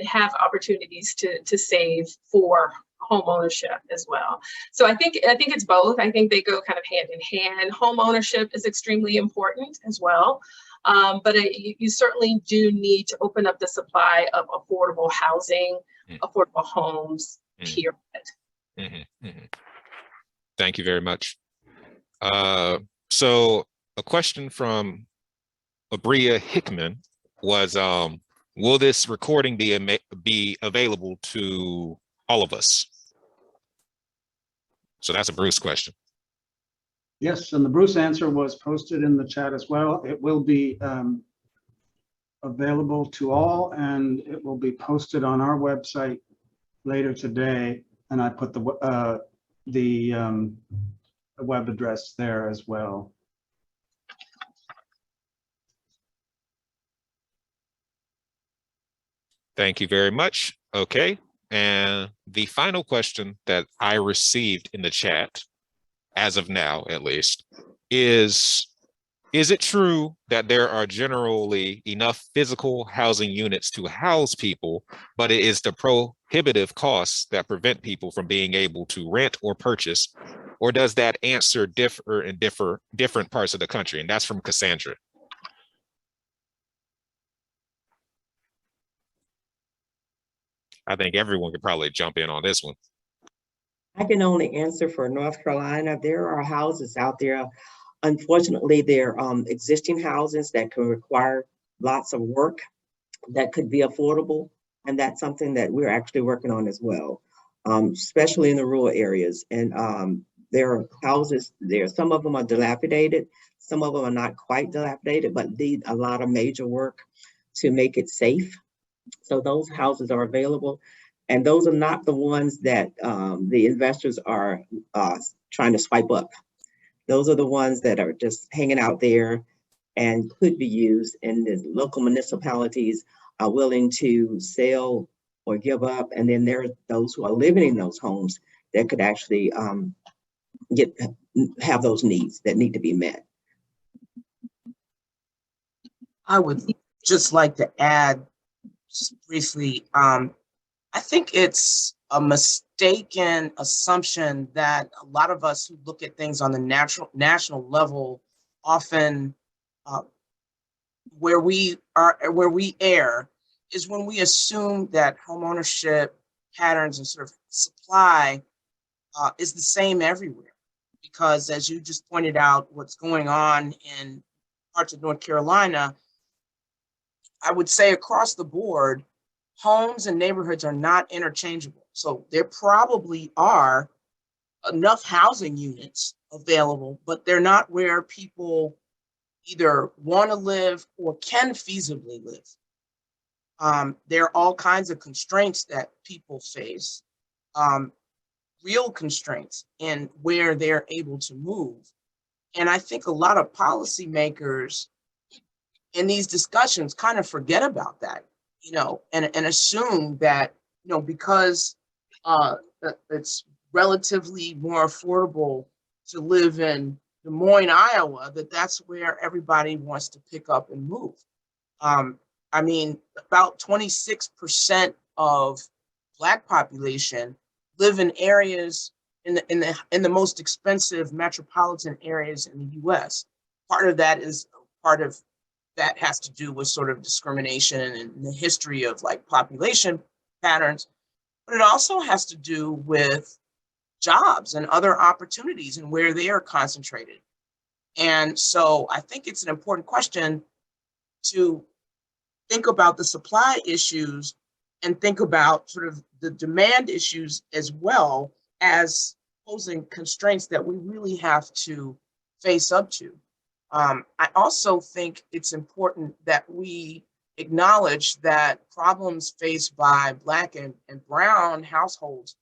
have opportunities to save for home ownership as well. So I think it's both. I think they go kind of hand in hand. Home ownership is extremely important as well. But you certainly do need to open up the supply of affordable housing, affordable homes, period. Thank you very much. So a question from Abria Hickman was, will this recording be available to all of us? So that's a Bruce question. Yes, and the Bruce answer was posted in the chat as well. It will be available to all, and it will be posted on our website later today. And I put the web address there as well. Thank you very much. Okay. And the final question that I received in the chat, as of now at least, is it true that there are generally enough physical housing units to house people, but it is the prohibitive costs that prevent people from being able to rent or purchase? Or does that answer differ in different parts of the country? And that's from Cassandra. I think everyone could probably jump in on this one. I can only answer for North Carolina. There are houses out there. Unfortunately, they're existing houses that can require lots of work that could be affordable. And that's something that we're actually working on as well, especially in the rural areas. And there are houses there. Some of them are dilapidated. Some of them are not quite dilapidated, but need a lot of major work to make it safe. So those houses are available. And those are not the ones that the investors are trying to swipe up. Those are the ones that are just hanging out there and could be used, and the local municipalities are willing to sell or give up. And then there are those who are living in those homes that could actually have those needs that need to be met. I would just like to add just briefly, I think it's a mistaken assumption that a lot of us who look at things on the national level often where we err is when we assume that homeownership patterns and sort of supply is the same everywhere. Because as you just pointed out, what's going on in parts of North Carolina, I would say across the board, homes and neighborhoods are not interchangeable. So there probably are enough housing units available, but they're not where people either want to live or can feasibly live. There are all kinds of constraints that people face, real constraints in where they're able to move. And I think a lot of policymakers in these discussions kind of forget about that, and assume that, because it's relatively more affordable to live in Des Moines, Iowa, that's where everybody wants to pick up and move. I mean, about 26% of Black population live in areas in the most expensive metropolitan areas in the U.S. Part of that has to do with sort of discrimination and the history of like population patterns, but it also has to do with jobs and other opportunities and where they are concentrated. And so I think it's an important question to think about the supply issues and think about sort of the demand issues as well as posing constraints that we really have to face up to. I also think it's important that we acknowledge that problems faced by Black and Brown households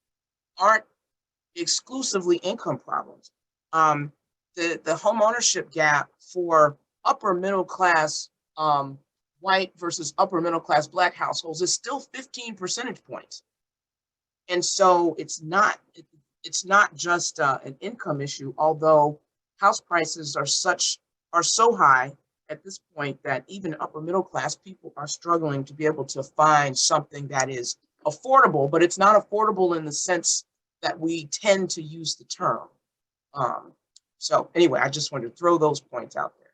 aren't exclusively income problems. The home ownership gap for upper middle class white versus upper middle class Black households is still 15 percentage points. And so it's not just an income issue, although house prices are so high at this point that even upper middle class people are struggling to be able to find something that is affordable, but it's not affordable in the sense that we tend to use the term. So anyway, I just wanted to throw those points out there.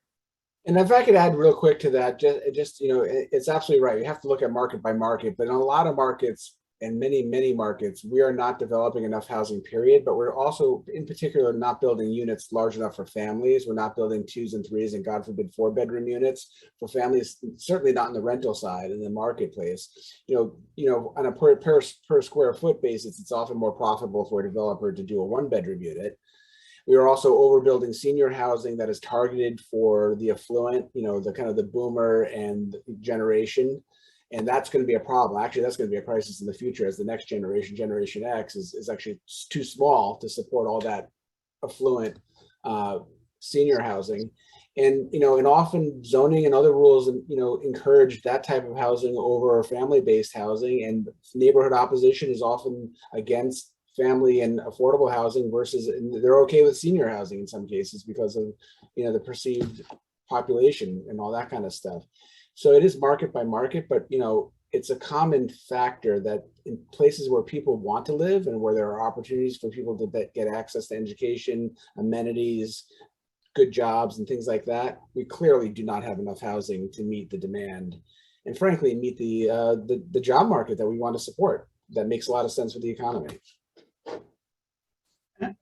And if I could add real quick to that, just it's absolutely right. You have to look at market by market, but in a lot of markets, and many markets, we are not developing enough housing, period, but we're also in particular not building units large enough for families. We're not building 2s and 3s and God forbid 4-bedroom units for families, certainly not in the rental side in the marketplace. You know, on a per square foot basis, it's often more profitable for a developer to do a 1-bedroom unit. We are also overbuilding senior housing that is targeted for the affluent, you know, the kind of the boomer and generation. And that's going to be a problem. Actually, that's going to be a crisis in the future as the next generation, Generation X, is actually too small to support all that affluent senior housing. And, you know, and often zoning and other rules, you know, encourage that type of housing over family-based housing, and neighborhood opposition is often against family and affordable housing versus, and they're okay with senior housing in some cases because of, you know, the perceived population and all that kind of stuff. So it is market by market, but, you know, it's a common factor that in places where people want to live and where there are opportunities for people to get access to education, amenities, good jobs and things like that, we clearly do not have enough housing to meet the demand and frankly meet the job market that we want to support. That makes a lot of sense for the economy.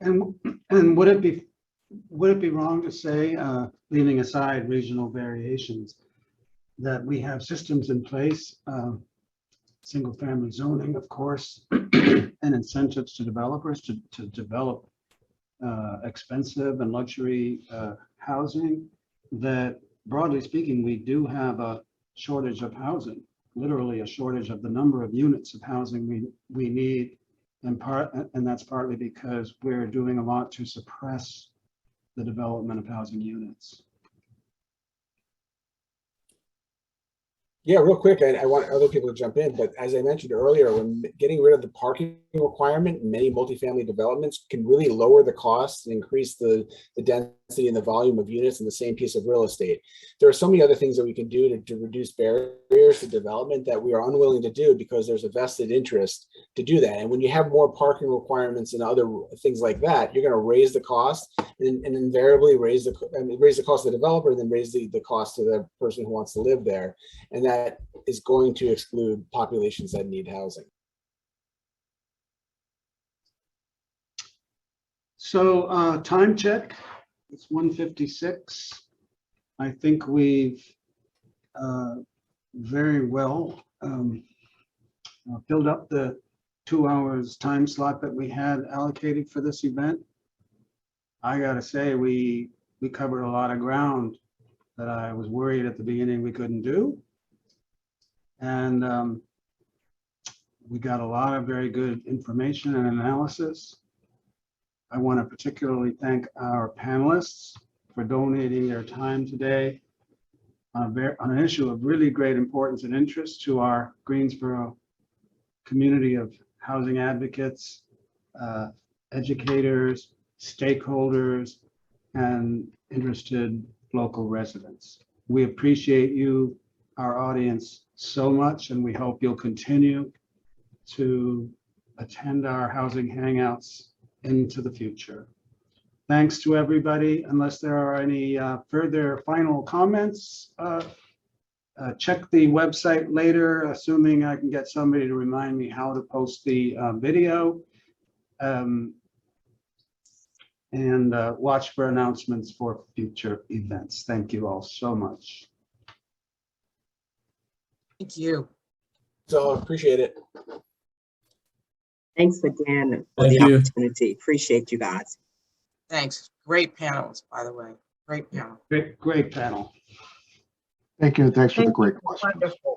And would it be wrong to say, leaving aside regional variations, that we have systems in place, single family zoning, of course, and incentives to developers to develop expensive and luxury housing, that broadly speaking, we do have a shortage of housing, literally a shortage of the number of units of housing we need, and that's partly because we're doing a lot to suppress the development of housing units. Yeah, real quick, I want other people to jump in, but as I mentioned earlier, when getting rid of the parking requirement, many multifamily developments can really lower the costs and increase the density and the volume of units in the same piece of real estate. There are so many other things that we can do to reduce barriers to development that we are unwilling to do because there's a vested interest to do that. And when you have more parking requirements and other things like that, you're going to raise the cost and invariably raise the cost of the developer and then raise the cost to the person who wants to live there. And that is going to exclude populations that need housing. So time check, it's 1:56. I think we've very well filled up the 2 hours time slot that we had allocated for this event. I gotta say, we covered a lot of ground that I was worried at the beginning we couldn't do. And we got a lot of very good information and analysis. I want to particularly thank our panelists for donating their time today on an issue of really great importance and interest to our Greensboro community of housing advocates, educators, stakeholders, and interested local residents. We appreciate you, our audience, so much, and we hope you'll continue to attend our housing hangouts into the future. Thanks to everybody. Unless there are any further final comments, check the website later, assuming I can get somebody to remind me how to post the video. And watch for announcements for future events. Thank you all so much. Thank you. So appreciate it. Thanks again for Thank the you. opportunity. Appreciate you guys. Thanks. Great panels, by the way. Great panel. Great panel. Thank you, and thanks for the great questions. Wonderful.